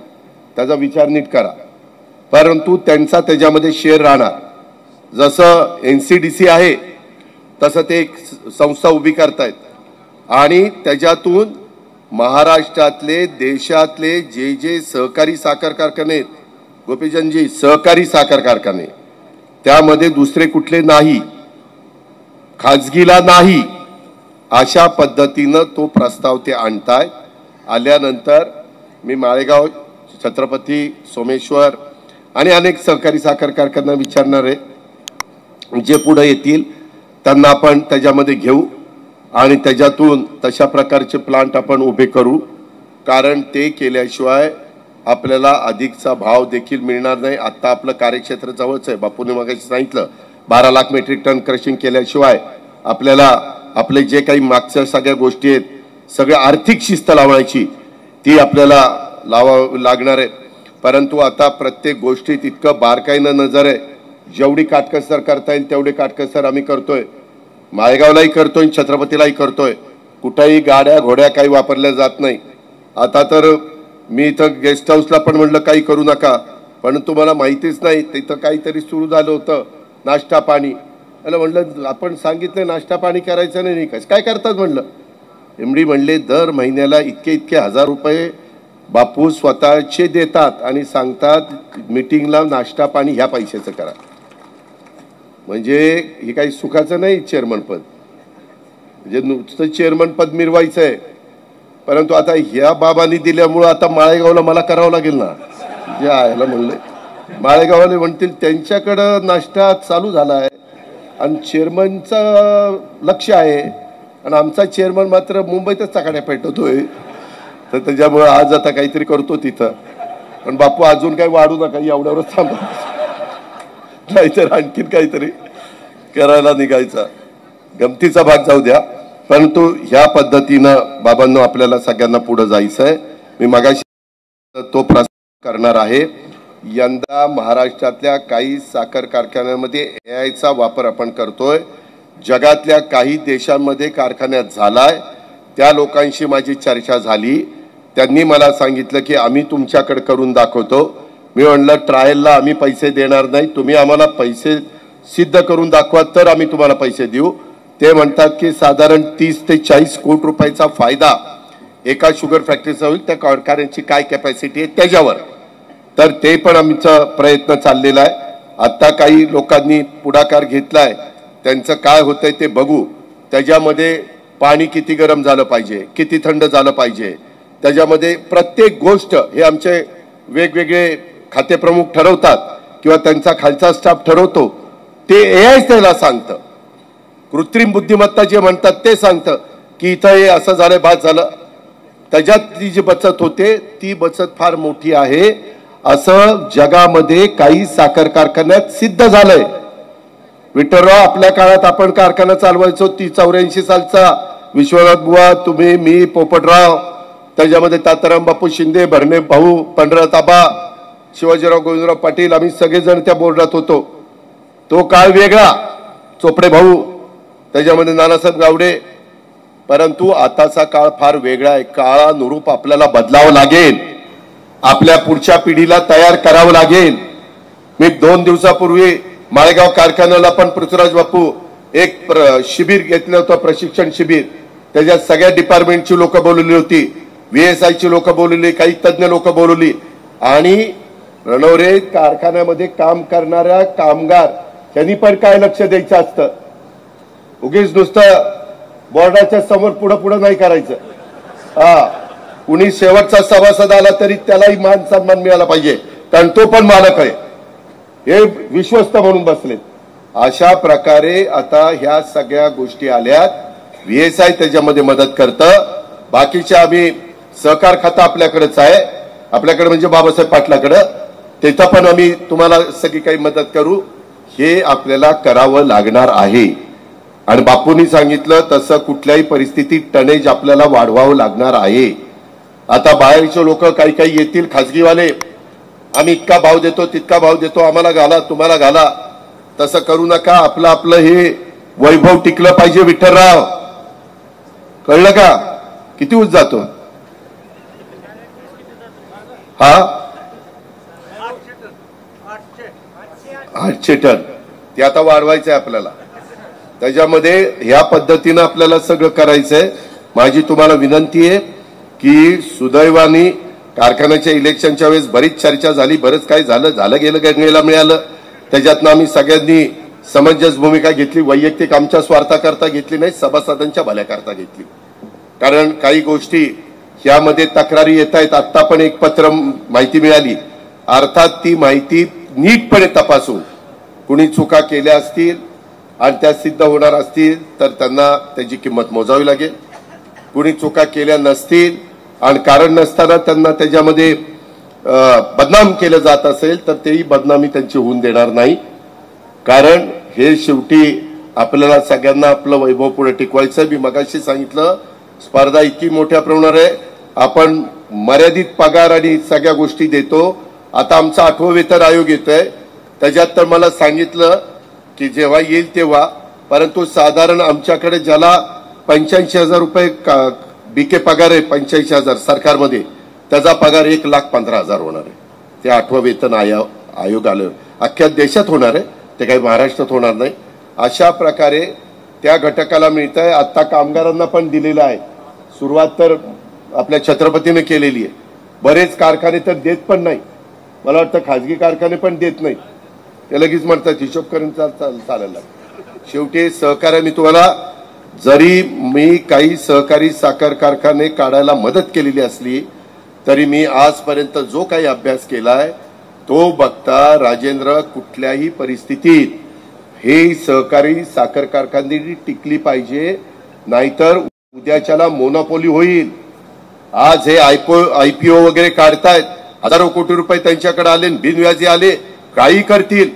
त्याचा विचार नीट करा. परंतु त्यांचा त्याच्यामध्ये शेअर राहणार. जसं NCDC आहे तसं ते एक संस्था उभी करतायत आणि त्याच्यातून महाराष्ट्रातले देशातले जे सहकारी साखर कारखाने आहेत, गोपीचंदजी, सहकारी साखर कारखाने, त्यामध्ये दुसरे कुठले नाही, खाजगीला नाही, अशा पद्धतीनं तो प्रस्ताव ते आणताय. आल्यानंतर मी माळेगाव, छत्रपती, सोमेश्वर आणि अनेक सहकारी साखर कारखाना विचारणार आहे. जे पुढे येतील त्यांना आपण त्याच्यामध्ये घेऊ आणि त्याच्यातून तशा प्रकारचे प्लांट आपण उभे करू. कारण ते केल्याशिवाय आपल्याला अधिकचा भाव देखील मिळणार नाही. आता आपलं कार्यक्षेत्र जवळच आहे. बापूने मगाशी सांगितलं 12 लाख मेट्रिक टन क्रशिंग केल्याशिवाय आपल्याला आपले जे काही मागच्या सगळ्या गोष्टी आहेत, सगळ्या आर्थिक शिस्त लावायची ती आपल्याला लावावी लागणार आहे. परंतु आता प्रत्येक गोष्टीत इतकं बारकाईनं नजर आहे. जेवढी काटकसर करता येईल तेवढी काटकसर आम्ही करतोय. माळेगावलाही करतोय, छत्रपतीलाही करतोय. कुठेही गाड्या घोड्या काही वापरल्या जात नाही. आता तर मी इथं गेस्ट हाऊसला पण म्हणलं काही करू नका, पण तुम्हाला माहितीच नाही तिथं काहीतरी सुरू झालं होतं, नाश्ता पाणी. त्याला म्हणलं आपण सांगितलं नाश्ता पाणी करायचं नाही, कसं काय करतात म्हणलं. एमडी म्हणले दर महिन्याला इतके हजार रुपये बापू स्वतःचे देतात आणि सांगतात मीटिंगला नाश्ता पाणी ह्या पैशाचं करा. म्हणजे हे काही सुखाचं नाही चेअरमन पद, म्हणजे नुसतं चेअरमन पद मिरवायचं आहे. परंतु आता ह्या बाबांनी दिल्यामुळं आता माळेगावला मला करावं लागेल ना. जे याला म्हणलं माळेगावले म्हणतील त्यांच्याकडं नाश्ता चालू झाला आहे आणि चेअरमनचं लक्ष आहे आणि आमचा चेअरमन मात्र मुंबईतच चकाड्या पेटवतोय. तर त्याच्यामुळं आज आता काहीतरी करतो तिथं. पण बापू अजून काही वाढू नका, एवढ्यावरच थांबा, नाहीतर आणखीन काहीतरी करायला निघायचा. गमतीचा भाग जाऊ द्या. परंतु ह्या पद्धतीनं बाबांनो आपल्याला सगळ्यांना पुढे जायचं आहे. मी मगाशी तो प्रस्ताव करणार आहे. यंदा महाराष्ट्रातल्या काही साखर कारखान्यांमध्ये एआयचा वापर आपण करतोय. जगातल्या काही देशांमध्ये कारखान्यात झालाय. त्या लोकांशी माझी चर्चा झाली. त्यांनी मला सांगितलं की आम्ही तुमच्याकडे करून दाखवतो. मी म्हणलं ट्रायलला आम्ही पैसे देणार नाही, तुम्ही आम्हाला पैसे सिद्ध करून दाखवा तर आम्ही तुम्हाला पैसे देऊ. ते म्हणतात की साधारण 30 ते 40 कोटी रुपयाचा फायदा एका शुगर फॅक्टरीचा होईल. त्या कारखान्याची काय कॅपॅसिटी आहे त्याच्यावर. तर ते पण आमचा प्रयत्न चाललेला आहे. आता काही लोकांनी पुढाकार घेतलाय, त्यांचं काय होतंय ते बघू. त्याच्यामध्ये पाणी किती गरम झालं पाहिजे, किती थंड झालं पाहिजे, त्याच्यामध्ये प्रत्येक गोष्ट हे आमचे वेगवेगळे खाते प्रमुख ठरवतात किंवा त्यांचा खालचा स्टाफ ठरवतो. ते एआय त्याला सांगतं. कृत्रिम बुद्धिमत्ता जे म्हणतात ते सांगतं की इथं हे असं झालं, बाद झालं. त्याच्यात ती जी बचत होते ती बचत फार मोठी आहे. असं जगामध्ये काही साखर कारखान्यात सिद्ध झालंय. विठ्ठलराव, आपल्या काळात आपण कारखाना चालवायचो 84 सालचा. विश्वनाथ बुवा, तुम्ही, मी, पोपटराव, त्याच्यामध्ये ताताराम बापू शिंदे, भरणे भाऊ, पंढरनाथ आबा, शिवाजीराव गोविंदराव पाटील, आम्ही सगळेजण त्या बोर्डात होतो. तो काळ वेगळा, चोपडे भाऊ, त्याच्यामध्ये नानासाहेब गावडे. परंतु आताचा काळ फार वेगळा आहे. काळानुरूप आपल्याला बदलावं लागेल. आपल्या पुढच्या पिढीला तयार करावं लागेल. मी 2 दिवसापूर्वी माळेगाव कारखान्याला पण पृथ्वीराज बापू एक शिबिर घेतलं होतं, प्रशिक्षण शिबिर. त्याच्यात सगळ्या डिपार्टमेंटची लोक बोलवली होती, VSIची लोक बोलवली, काही तज्ञ लोक बोलवली. आणि रणवरे कारखान्यामध्ये काम करणाऱ्या कामगार त्यांनी पण काय लक्ष द्यायचं असतं. उगीच नुसतं बोर्डाच्या समोर पुढं नाही करायचं. कुणी शेवटचा सभासद आला तरी त्यालाही मान सन्मान मिळाला पाहिजे, कारण तो पण मालक आहे. हे विश्वस्त म्हणून बसलेत. अशा प्रकारे आता ह्या सगळ्या गोष्टी आल्यात. VSI त्याच्यामध्ये मदत करतं. बाकीच्या आम्ही सहकार खातं आपल्याकडेच आहे, आपल्याकडे म्हणजे बाबासाहेब पाटलाकडे. तिथं पण आम्ही तुम्हाला सगळी काही मदत करू. हे आपल्याला करावं लागणार आहे. आणि बापूंनी सांगितलं तसं कुठल्याही परिस्थितीत टनेज आपल्याला वाढवावं लागणार आहे. आता बाहेरचे लोक काही येतील खाजगीवाले, आम्ही इतका भाव देतो तितका भाव देतो, आम्हाला घाला तुम्हाला घाला. तसं करू नका. आपलं हे वैभव टिकलं पाहिजे. विठ्ठलराव, कळलं का? किती ऊस जातो? 800 टन. ते आता वाढवायचंय आपल्याला. त्याच्यामध्ये ह्या पद्धतीनं आपल्याला सगळं करायचंय. माझी तुम्हाला विनंती आहे की सुदैवाने कारखान्याच्या इलेक्शनच्या वेळेस बरीच चर्चा झाली, बरंच काही झालं गेलं गंगेला मिळालं. त्याच्यातनं आम्ही सगळ्यांनी समंजस भूमिका घेतली. वैयक्तिक आमच्या स्वार्थाकरता घेतली नाही, सभासदांच्या भल्याकरता घेतली. कारण काही गोष्टी यामध्ये तक्रारी येत आहेत. आत्ता पण एक पत्र माहिती मिळाली, अर्थात ती माहिती नीटपणे तपासून कुणी चुका केल्या असतील आणि त्या सिद्ध होणार असतील तर त्यांना त्याची किंमत मोजावी लागेल. कुणी चुका केल्या नसतील आणि कारण नसताना त्यांना त्याच्यामध्ये बदनाम केलं जात असेल तर तेही बदनामी त्यांची होऊन देणार नाही. कारण हे शेवटी आपल्याला सगळ्यांना आपलं वैभव पुढे टिकवायचं. मी मगाशी सांगितलं, स्पर्धा इतकी मोठ्या प्रमाणावर आहे, आपण मर्यादित पगार आणि सगळ्या गोष्टी देतो. आता आमचा 8वं वेतन आयोग येतोय, त्याच्यात तर मला सांगितलं की जेव्हा येईल तेव्हा, परंतु साधारण आमच्याकडे ज्याला 85,000 रुपये बीके पगार आहे, 85,000 सरकारमध्ये, त्याचा पगार 1,15,000 होणार आहे. ते 8वं वेतन आयोग आलं, अख्ख्या देशात होणार आहे, ते काही महाराष्ट्रात होणार नाही. अशा प्रकारे त्या घटकाला मिळत आहे. आता कामगारांना पण दिलेलं आहे. सुरुवात तर आपल्या छत्रपतीने केलेली आहे. बरेच कारखाने तर देत पण नाही, मला वाटतं खाजगी कारखाने पण देत नाही. ते लगेच म्हणतात हिशोब करून चालायला. शेवटी सहकार्याने तुम्हाला, जरी मी काही सहकारी साखर कारखाने काढायला मदत केलेली असली तरी मी आजपर्यंत जो काही अभ्यास केलाय तो बघता राजेंद्र, कुठल्याही परिस्थितीत हे सहकारी साखर कारखाने टिकली पाहिजे, नाहीतर उद्याच्याला मोनोपोली होईल. आज हे आयपीओ वगैरे काढतायत, हजारो कोटी रुपये त्यांच्याकडे आले, बिनव्याजी आले, काही करतील.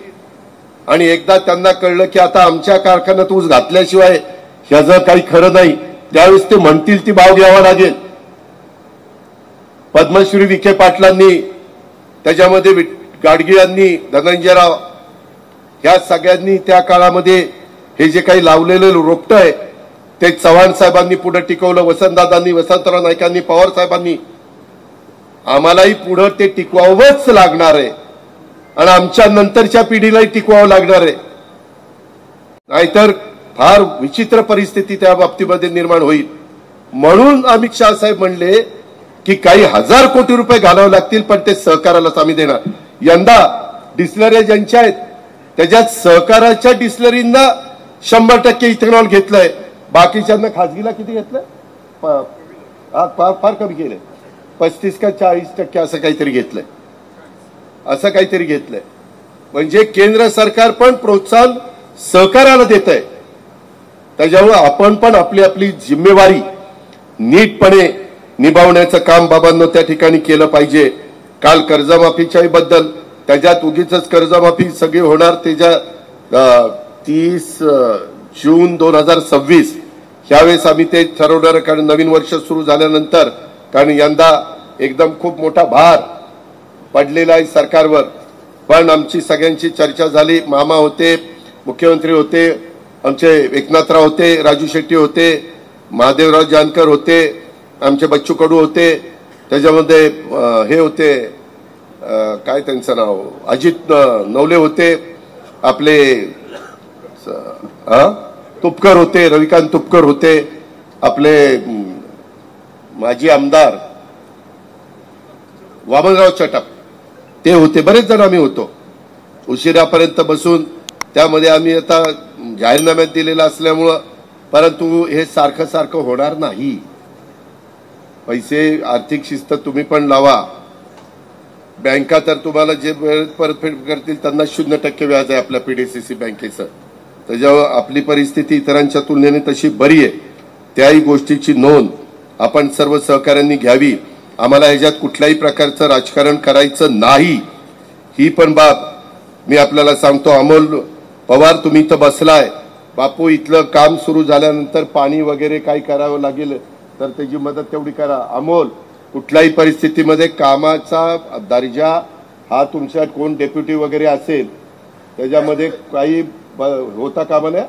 आणि एकदा त्यांना कळलं की आता आमच्या कारखान्यात ऊस घातल्याशिवाय ह्याचं काही खरं नाही, त्यावेळेस ते म्हणतील ती भाव घ्यावा लागेल. पद्मश्री विखे पाटलांनी, त्याच्यामध्ये गाडगिळांनी, धनंजयराव, ह्या सगळ्यांनी त्या काळामध्ये हे जे काही लावलेलं रोपटं आहे ते चव्हाण साहेबांनी पुढे टिकवलं, वसंतदादांनी, वसंतराव नाईकांनी, पवार साहेबांनी. आम्हालाही पुढे ते टिकवावंच लागणार आहे आणि आमच्या नंतरच्या पिढीलाही टिकवावं लागणार आहे, नाहीतर फार विचित्र परिस्थिती त्या बाबतीमध्ये निर्माण होईल. म्हणून अमित शाह साहेब म्हणले की काही 1000 कोटी रुपये घालावे लागतील, पण ते सहकारालाच आम्ही देणार. यंदा डिस्लऱ्या ज्यांच्या आहेत त्याच्यात सहकाराच्या डिस्लरींना 100% इथेनॉल घेतलंय, बाकीच्यांना खाजगीला किती घेतलंय? फार कमी केलंय, 35 का 40% असं काहीतरी घेतलंय, म्हणजे केंद्र सरकार पण प्रोत्साहन सहकाराला देत आहे. त्याच्यामुळे आपण पण आपली जिम्मेवारी नीटपणे निभावण्याचं काम बाबांनो त्या ठिकाणी केलं पाहिजे. काल कर्जमाफीच्या बद्दल, त्याच्यात उगीच कर्जमाफी सगळी होणार त्याच्या 30 जून 2026 ह्यावेळेस आम्ही ते ठरवणार. कारण नवीन वर्ष सुरू झाल्यानंतर, कारण यंदा एकदम खूप मोठा भार पडलेला आहे सरकारवर. पण आमची सगळ्यांची चर्चा झाली. मामा होते, मुख्यमंत्री होते, आमचे एकनाथराव होते, राजू शेट्टी होते, महादेवराव जानकर होते, आमचे बच्चू कडू होते, त्याच्यामध्ये हे होते, काय त्यांचं नाव, अजित नवले होते, आपले तुपकर होते, रविकांत तुपकर होते, आपले माजी आमदार वामनराव चटप ते होते, बरेच जण आम्ही होतो उशिरापर्यंत बसून. त्यामध्ये आम्ही आता जाहीरनाम्यात दिलेला असल्यामुळं, परंतु हे सारखं सारखं होणार नाही. पैसे, आर्थिक शिस्त तुम्ही पण लावा. बँका तर तुम्हाला जे परतफेड करतील त्यांना 0% व्याज आहे आपल्या पीडीसीसी बँकेचं. त्याच्यावर आपली परिस्थिती इतरांच्या तुलनेने तशी बरी आहे. त्याही गोष्टीची नोंद आपण सर्व सहकाऱ्यांनी घ्यावी. आम्हाला ह्याच्यात कुठल्याही प्रकारचं राजकारण करायचं नाही, ही पण बाब मी आपल्याला सांगतो. अमोल पवार, तुम्ही इथं बसलाय, बापू इथलं काम सुरू झाल्यानंतर पाणी वगैरे काही करावं लागेल तर त्याची मदत तेवढी करा. अमोल, कुठल्याही परिस्थितीमध्ये कामाचा दर्जा हा तुमच्या कोण डेप्युटी वगैरे असेल त्याच्यामध्ये काही होता कामा नये,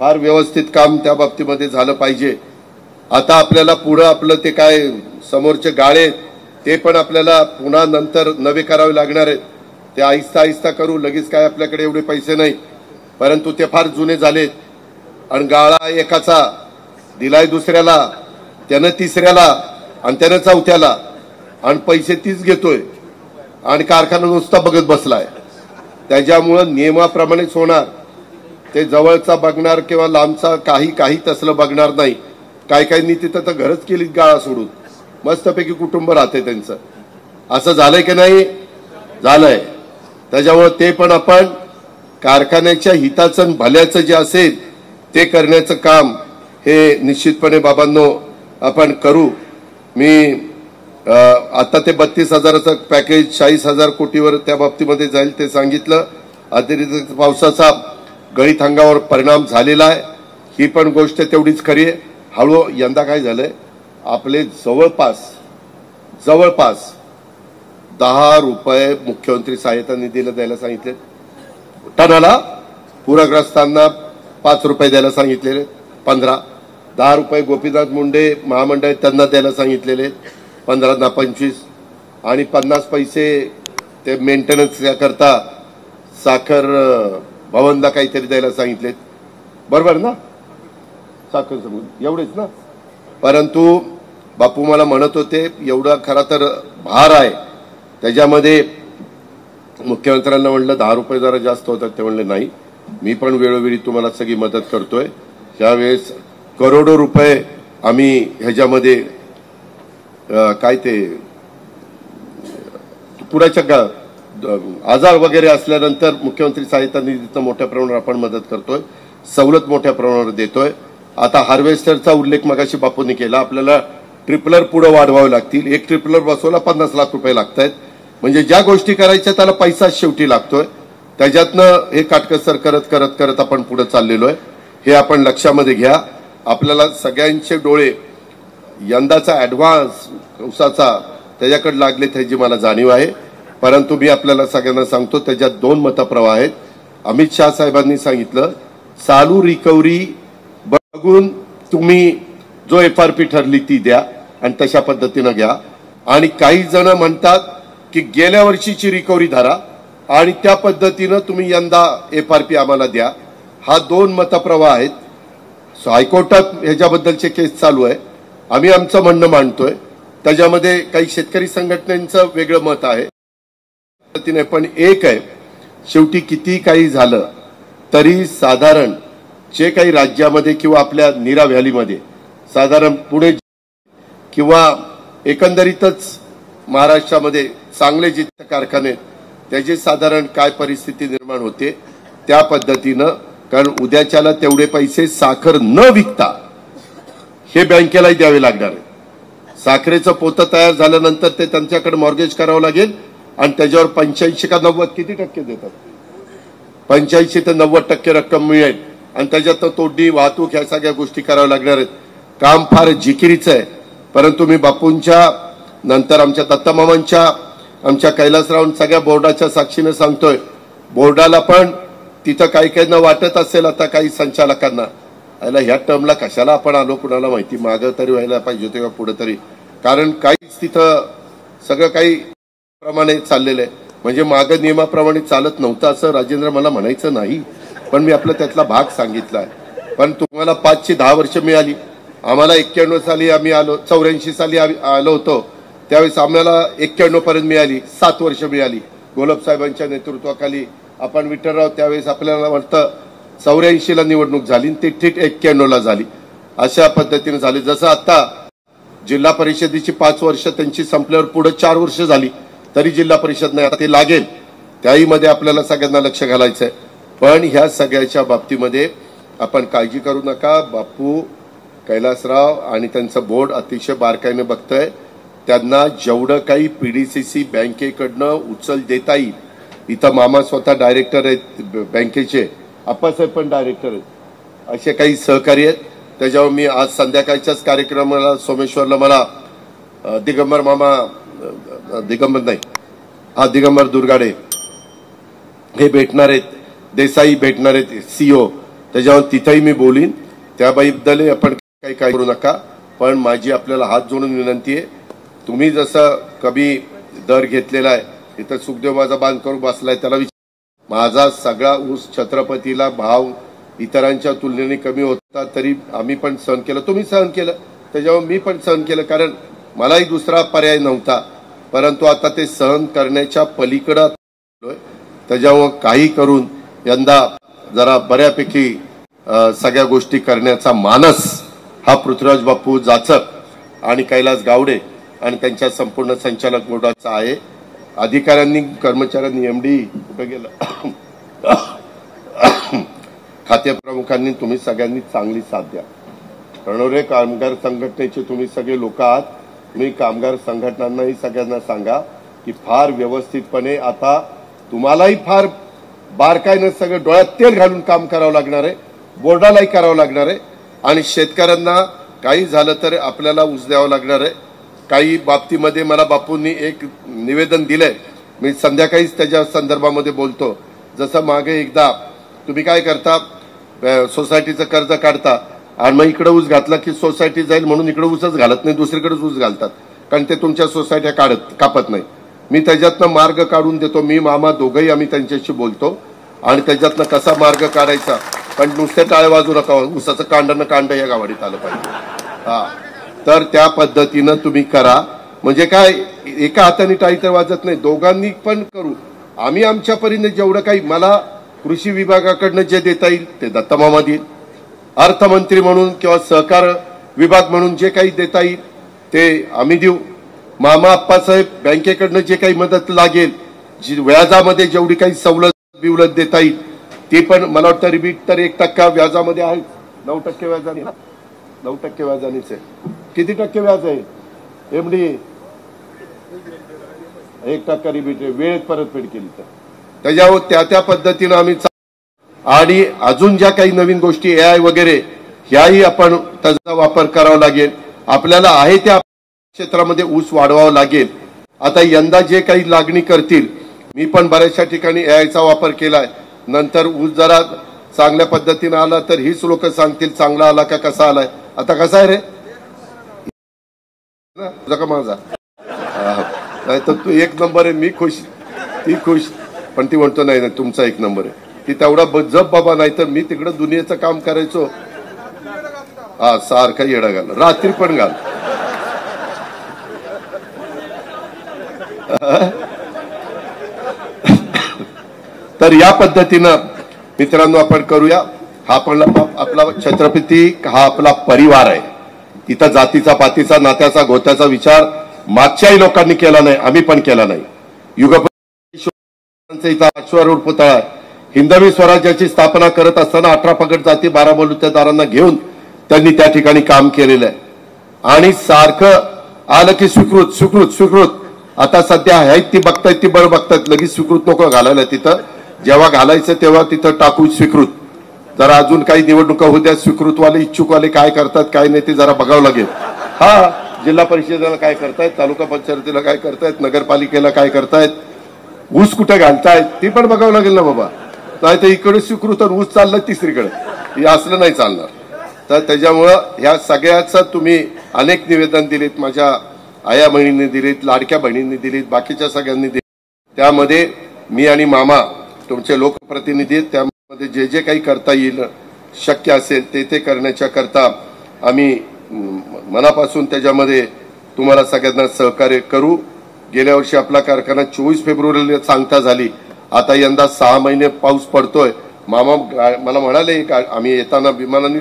फार व्यवस्थित काम त्या बाबतीमध्ये झालं पाहिजे. आता आपल्याला पुढं आपलं ते काय समोरचे गाळे ते पण आपल्याला पुन्हा नंतर नवे करावे लागणार आहेत. ते आहिस्ता आहिस्ता करू, लगेच काय आपल्याकडे एवढे पैसे नाही, परंतु ते फार जुने झालेत. आणि गाळा एकाचा दिलाय दुसऱ्याला, त्यानं तिसऱ्याला, आणि त्यानं चौथ्याला आणि पैसे तीच घेतोय आणि कारखाना नुसता बघत बसलाय. त्याच्यामुळं नियमाप्रमाणेच होणार. ते जवळचा बघणार किंवा लांबचा काही तसलं बघणार नाही. काही तिथं तर घरच केली गाळा सोडून मस्तपैकी कुटुंब राहते त्यांचं. असं झालंय की नाही? झालंय. त्याच्यामुळे ते पण आपण कारखान्याच्या हिताचं आणि भल्याचं जे असेल ते करण्याचं काम हे निश्चितपणे बाबांनो आपण करू. मी आता ते 32,000चं पॅकेज 40,000 कोटीवर त्या बाबतीमध्ये जाईल ते सांगितलं. अतिरिक्त पावसाचा गळीत अंगावर परिणाम झालेला आहे, ही पण गोष्ट तेवढीच खरी आहे. हळू यंदा काय झालंय, आपले जवळपास 10 रुपये मुख्यमंत्री सहायता निधीला द्यायला सांगितले टनाला. पूरग्रस्तांना 5 रुपये द्यायला सांगितलेले, 15. 10 रुपये गोपीनाथ मुंडे महामंडळ त्यांना द्यायला सांगितलेले, 15 ना 25. आणि 50 पैसे ते मेंटेनन्स करता साखर भवनला काहीतरी द्यायला सांगितले. बरोबर ना? साखर समूह एवढेच ना. परंतु बापू मला म्हणत होते एवढा खरा तर भार आहे त्याच्यामध्ये. मुख्यमंत्र्यांना म्हणलं 10 रुपये जरा जास्त होतात. ते म्हणले नाही, मी पण वेळोवेळी तुम्हाला सगळी मदत करतोय. त्यावेळेस करोडो रुपये आम्ही ह्याच्यामध्ये काय ते पुराच्या आजार वगैरे असल्यानंतर मुख्यमंत्री सहायता निधीचं मोठ्या प्रमाणावर आपण मदत करतोय, सवलत मोठ्या प्रमाणावर देतोय. आता हार्वेस्टरचा उल्लेख मगाशी बापूंनी केला. आपल्याला ट्रिपलर पुढे वाढवावे लागतील. एक ट्रिपलर बसवायला 50 लाख रुपये लागतायत. म्हणजे ज्या गोष्टी करायच्या त्याला पैसा शेवटी लागतोय. त्याच्यातनं हे काटकसर करत आपण पुढे चाललेलो आहे. हे आपण लक्षामध्ये घ्या. आपल्याला सगळ्यांचे डोळे यंदाचा ऍडव्हान्स ऊसाचा त्याच्याकडे लागले त्याची मला जाणीव आहे. परंतु मी आपल्याला सगळ्यांना सांगतो त्याच्यात 2 मतप्रवाह आहेत. अमित शाह साहेबांनी सांगितलं चालू रिकव्हरी बघून तुम्ही जो FRP ठरली ती द्या आणि तशा पद्धतीनं घ्या. आणि काही जण म्हणतात की गेल्या वर्षीची रिकव्हरी धरा आणि त्या पद्धतीनं तुम्ही यंदा FRP आम्हाला द्या. हा 2 मतप्रवाह आहेत. हायकोर्टात ह्याच्याबद्दलचे केस चालू आहे. आम्ही आमचं म्हणणं मांडतोय. त्याच्यामध्ये काही शेतकरी संघटनांचं वेगळं मत आहे. पण एक आहे, शेवटी किती काही झालं तरी साधारण जे काही राज्यामध्ये किंवा आपल्या नीरा व्हॅलीमध्ये साधारण पुणे किंवा एकंदरीतच महाराष्ट्रामध्ये चांगले जिथे कारखाने आहेत त्याची साधारण काय परिस्थिती निर्माण होते त्या पद्धतीनं. कारण उद्याच्याला तेवढे पैसे साखर न विकता हे बँकेलाही द्यावे लागणार आहे. साखरेचं पोतं तयार झाल्यानंतर ते त्यांच्याकडे मॉर्गेज करावं लागेल आणि त्याच्यावर 85 का 90 किती टक्के देतात, 85 ते 90% रक्कम मिळेल आणि त्याच्यात तोडणी वाहतूक ह्या सगळ्या गोष्टी कराव्या लागणार आहेत. काम फार जिकिरीचं आहे. परंतु मी बापूंच्या नंतर आमच्या दत्तमामांच्या आमच्या कैलासराव सगळ्या बोर्डाच्या साक्षीने सांगतोय, बोर्डाला पण तिथं काही न वाटत असेल आता काही संचालकांना याला ह्या टर्मला कशाला आपण आलो कुणाला माहिती, मागं तरी व्हायला पाहिजे होते का पुढे तरी. कारण काहीच तिथं सगळं काही प्रमाणे चाललेलं आहे. म्हणजे मागं नियमाप्रमाणे चालत नव्हतं असं राजेंद्र मला म्हणायचं नाही, पण मी आपला त्यातला भाग सांगितला आहे. पण तुम्हाला 5 10 वर्ष मिळाली. आम्हाला 91 साली आम्ही आलो, 84 साली आलो होतो त्यावेळेस आम्हाला 91 पर्यंत मिळाली, 7 वर्ष मिळाली गोलब साहेबांच्या नेतृत्वाखाली. आपण विठ्ठलराव त्यावेळेस आपल्याला वाटतं 84ला निवडणूक झाली ती ठीक 91ला झाली. अशा पद्धतीने झाली. जसं आता जिल्हा परिषदेची 5 वर्ष त्यांची संपल्यावर पुढे 4 वर्ष झाली तरी जिल्हा परिषद नाही. आता ते लागेल त्याही मध्ये आपल्याला सगळ्यांना लक्ष घालायचं आहे. पण ह्या सगळ्याच्या बाबतीमध्ये आपण काळजी करू नका. बापू कैलासराव आणि त्यांचं बोर्ड अतिशय बारकाईने बघतंय. त्यांना जेवढं काही PDCC बँकेकडनं उचल देता येईल. इथं मामा स्वतः डायरेक्टर आहेत बँकेचे, आप्पासाहेब पण डायरेक्टर आहेत, असे काही सहकारी आहेत. त्याच्यावर मी आज संध्याकाळच्याच कार्यक्रमाला सोमेश्वरला मला दिगंबर दुर्गाडे हे भेटणार आहेत, देसाई भेटणार आहेत CEO. त्याच्यावर तिथेही मी बोलीन. त्याबद्दल आपण काही करू नका. पण माझी आपल्याला हात जोडून विनंती आहे, तुम्ही जसं कमी दर घेतलेला आहे इथं सुखदेव माझा बांध करून बसलाय त्याला माझा सगळा ऊस छत्रपतीला भाव इतरांच्या तुलनेने कमी होता तरी आम्ही पण सहन केलं, तुम्ही सहन केलं, त्याच्यावर मी पण सहन केलं. कारण मलाही दुसरा पर्याय नव्हता, परंतु आता ते सहन करण्याच्या पलीकडे त्याच्यावर काही करून यंदा जरा बऱ्यापैकी सगळ्या गोष्टी करण्याचा मानस हा पृथ्वीराज बापू जाचक आणि कैलास गावडे आणि त्यांच्या संपूर्ण संचालक मंडळाचा आहे. अधिकाऱ्यांनी कर्मचाऱ्यांनी एमडी कुठे गेलं खाते प्रमुखांनी तुम्ही सगळ्यांनी चांगली साथ द्या. रणोरे कामगार संघटनेचे तुम्ही सगळे लोक आहात. मी कामगार संघटनांनाही सगळ्यांना सांगा की फार व्यवस्थितपणे आता तुम्हालाही फार बारकाईने सगळं डोळ्यात तेल घालून काम करावं लागणार आहे, बोर्डालाही करावं लागणार आहे आणि शेतकऱ्यांना काही झालं तर आपल्याला ऊस द्यावं लागणार आहे. काही बाबतीमध्ये मला बापूंनी एक निवेदन दिलंय, मी संध्याकाळीच त्याच्या संदर्भामध्ये बोलतो. जसं मागे एकदा तुम्ही काय करता, सोसायटीचं कर्ज काढता आणि मग इकडे ऊस घातला की सोसायटी जाईल म्हणून इकडे ऊसच घालत नाही, दुसरीकडेच ऊस घालतात, कारण ते तुमच्या सोसायट्या कापत नाही. मी त्याच्यातनं मार्ग काढून देतो. मी मामा दोघंही आम्ही त्यांच्याशी बोलतो आणि त्याच्यातनं कसा मार्ग काढायचा, पण नुसते टाळे वाजू नका, ऊसाचं कांडणं कांड या गावाडीत आलं पाहिजे. हा, तर त्या पद्धतीनं तुम्ही करा. म्हणजे काय एका हाताने टाळी तर वाजत नाही, दोघांनी पण करू. आम्ही आमच्या परीने जेवढं काही मला कृषी विभागाकडनं जे देता येईल ते दत्तमामा देईल, अर्थमंत्री म्हणून किंवा सहकार विभाग म्हणून जे काही देता येईल ते आम्ही देऊ. मामा आप्पासाहेब बँकेकडनं जे काही मदत लागेल, जी व्याजामध्ये जेवढी काही सवलत बिवलत देता येईल ते पण मला वाटतं रिबीट तर 1% व्याजामध्ये आहे, 9% व्याजाने, 9% व्याजानेच आहे. किती टक्के व्याज आहे एमडी? 1% रिबीट आहे, वेळेत परतफेड केली तर त्याच्यावर त्या पद्धतीनं आम्ही. आणि अजून ज्या काही नवीन गोष्टी AI वगैरे ह्याही आपण त्याचा वापर करावा लागेल. आपल्याला आहे त्या क्षेत्रामध्ये ऊस वाढवावा लागेल. आता यंदा जे काही लागणी करतील, मी पण बऱ्याचशा ठिकाणी AIचा वापर केलाय. नंतर ऊस जरा चांगल्या पद्धतीने आला तर हीच लोक सांगतील चांगला आला का कसा आलाय. आता कसा आहे रे तुझा का माझा? नाही तर तू एक नंबर आहे, मी खुश, ती खुश, पण ती म्हणतो नाही नाही तुमचा एक नंबर आहे. ती तेवढा जप बाबा, नाही तर मी तिकडं दुनियेचं काम करायचो. हा, सारखा येडा घाल, रात्री पण घाल. तर या पद्धतीनं मित्रांनो आपण करूया. हा पण आपला छत्रपती, हा आपला परिवार आहे. इथं जातीचा पातीचा नात्याचा गोत्याचा विचार मागच्याही लोकांनी केला नाही, आम्ही पण केला नाही. इथं अश्वारूढ पुतळा आहे. हिंदवी स्वराज्याची स्थापना करत असताना 18 पगड जाती 12 बलुतेदारांना घेऊन त्यांनी त्या ठिकाणी काम केलेलं आहे. आणि सारखं आलं की स्वीकृत स्वीकृत स्वीकृत. आता सध्या आहेत ती बघतायत, ती बरं बघतायत, लगेच स्वीकृत नको घालायला. तिथं जेव्हा घालायचं तेव्हा तिथं टाकू स्वीकृत. जरा अजून काही निवडणुका होत्या, स्वीकृतवाले इच्छुकवाले काय करतात काय नाही ते जरा बघावं लागेल. हा, जिल्हा परिषदेला काय करतायत, तालुका पंचायतीला काय करतायत, नगरपालिकेला काय करतायत, ऊस कुठे घालतायत ते पण बघावं लागेल ना बाबा. नाही तर इकडे स्वीकृत ऊस चाललाय तिसरीकडे, हे असलं नाही चालणार. तर त्याच्यामुळं ह्या सगळ्याचं तुम्ही अनेक निवेदन दिलीत, माझ्या आया बहिणींनी दिलीत, लाडक्या बहिणींनी दिलीत, बाकीच्या सगळ्यांनी दिलीत. त्यामध्ये मी आणि मामा तुमचे लोकप्रतिनिधी, त्यामध्ये जे जे काही करता येईल शक्य असेल ते करण्याच्या करता आम्ही मनापासून त्याच्यामध्ये तुम्हाला सगळ्यांना सहकार्य करू. गेल्या वर्षी आपला कारखाना 24 फेब्रुवारीला सांगता झाली. आता यंदा 6 महिने पाऊस पडतोय. मामा मला म्हणाले, आम्ही येताना विमानाने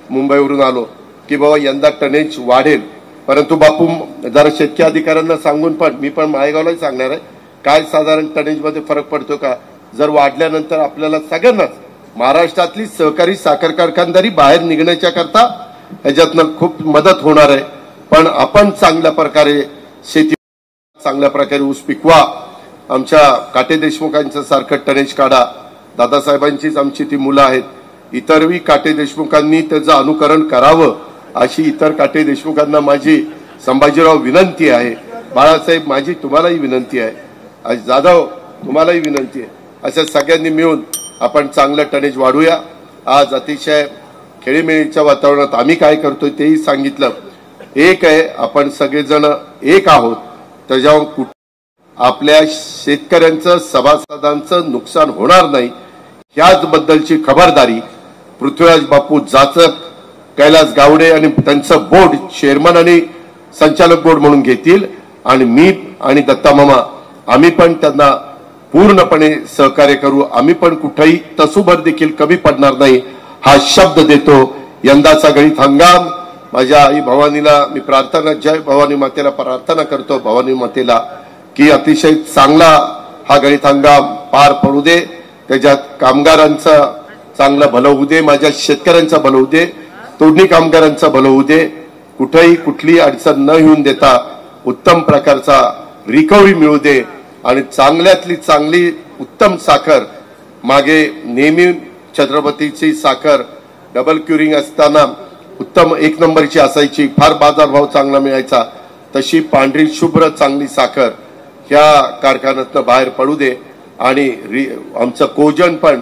मुंबईवरून आलो की बाबा यंदा टनेज वाढेल. परंतु बापू जरा शेतकरी अधिकाऱ्यांना सांगून पण मी पण माळेगावलाही सांगणार आहे, काय साधारण टनेजमध्ये फरक पडतो का. जर वाढल्यानंतर आपल्याला सगळ्यांनाच महाराष्ट्रातली सहकारी साखर कारखानदारी बाहेर निघण्याच्या करता ह्याच्यातनं खूप मदत होणार आहे. पण आपण चांगल्या प्रकारे शेती, चांगल्या प्रकारे ऊस पिकवा. आमच्या काटे देशमुखांचं सारखं टनेज काढा. दादासाहेबांचीच आमची ती मुलं आहेत. इतरही काटे देशमुखांनी त्याचं अनुकरण करावं अशी इतर काटे देशमुखांना माझी संभाजीराव विनंती आहे. बाळासाहेब माझी तुम्हालाही विनंती आहे, जाधव तुम्हालाही विनंती आहे. अशा सगळ्यांनी मिळून आपण चांगलं टनेज वाढूया. आज अतिशय खेळीमेळीच्या वातावरणात आम्ही काय करतोय तेही सांगितलं. एक आहे, आपण सगळेजण एक आहोत. त्याच्यावर आपल्या शेतकऱ्यांचं सभासदांचं नुकसान होणार नाही ह्याच बद्दलची खबरदारी पृथ्वीराज बापू जाचक, कैलास गावडे आणि त्यांचं बोर्ड चेअरमन आणि संचालक बोर्ड म्हणून घेतील आणि मी आणि दत्ता मामा आम्ही पण त्यांना पूर्णपणे सहकार्य करू. आम्ही पण कुठेही तसूभर देखील कमी पडणार नाही हा शब्द देतो. यंदाचा गळीत हंगाम माझ्या आई भवानीला मी प्रार्थना, जय भवानी मातेला प्रार्थना करतो, भवानी मातेला की अतिशय चांगला हा गळीत हंगाम पार पडू दे. त्याच्यात कामगारांचं चांगलं भलं होऊ दे, माझ्या शेतकऱ्यांचं भलं होऊ दे, तोडणी कामगारांचं भलं होऊ दे. कुठेही कुठली अडचण न येऊन देता उत्तम प्रकारचा रिकव्हरी मिळू दे आणि चांगल्यातली चांगली उत्तम साखर. मागे नेहमी छत्रपतीची साखर डबल क्युरिंग असताना उत्तम एक नंबरची असायची, फार बाजारभाव चांगला मिळायचा. तशी पांढरी शुभ्र चांगली साखर ह्या कारखान्यातनं बाहेर पडू दे आणि आमचं कोजन पण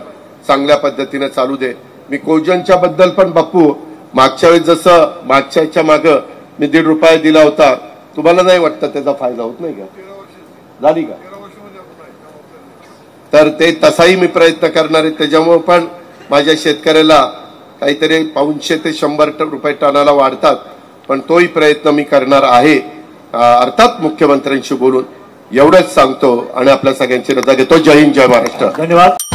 चांगल्या पद्धतीने चालू दे. मी कोजनच्या बद्दल पण बापू मागच्या वेळेस जसं मागच्या मागं मी ₹1.5 दिला होता, तुम्हाला नाही वाटतं त्याचा फायदा होत नाही का? झाली का? तर ते तसाही मी प्रयत्न करणार आहे. त्याच्यामुळे पण माझ्या शेतकऱ्याला काहीतरी 500 ते 100 रुपये टनाला वाढतात, पण तोही प्रयत्न मी करणार आहे अर्थात मुख्यमंत्र्यांशी बोलून. एवढंच सांगतो आणि आपल्या सगळ्यांची रजा घेतो. जय हिंद, जय महाराष्ट्र. धन्यवाद.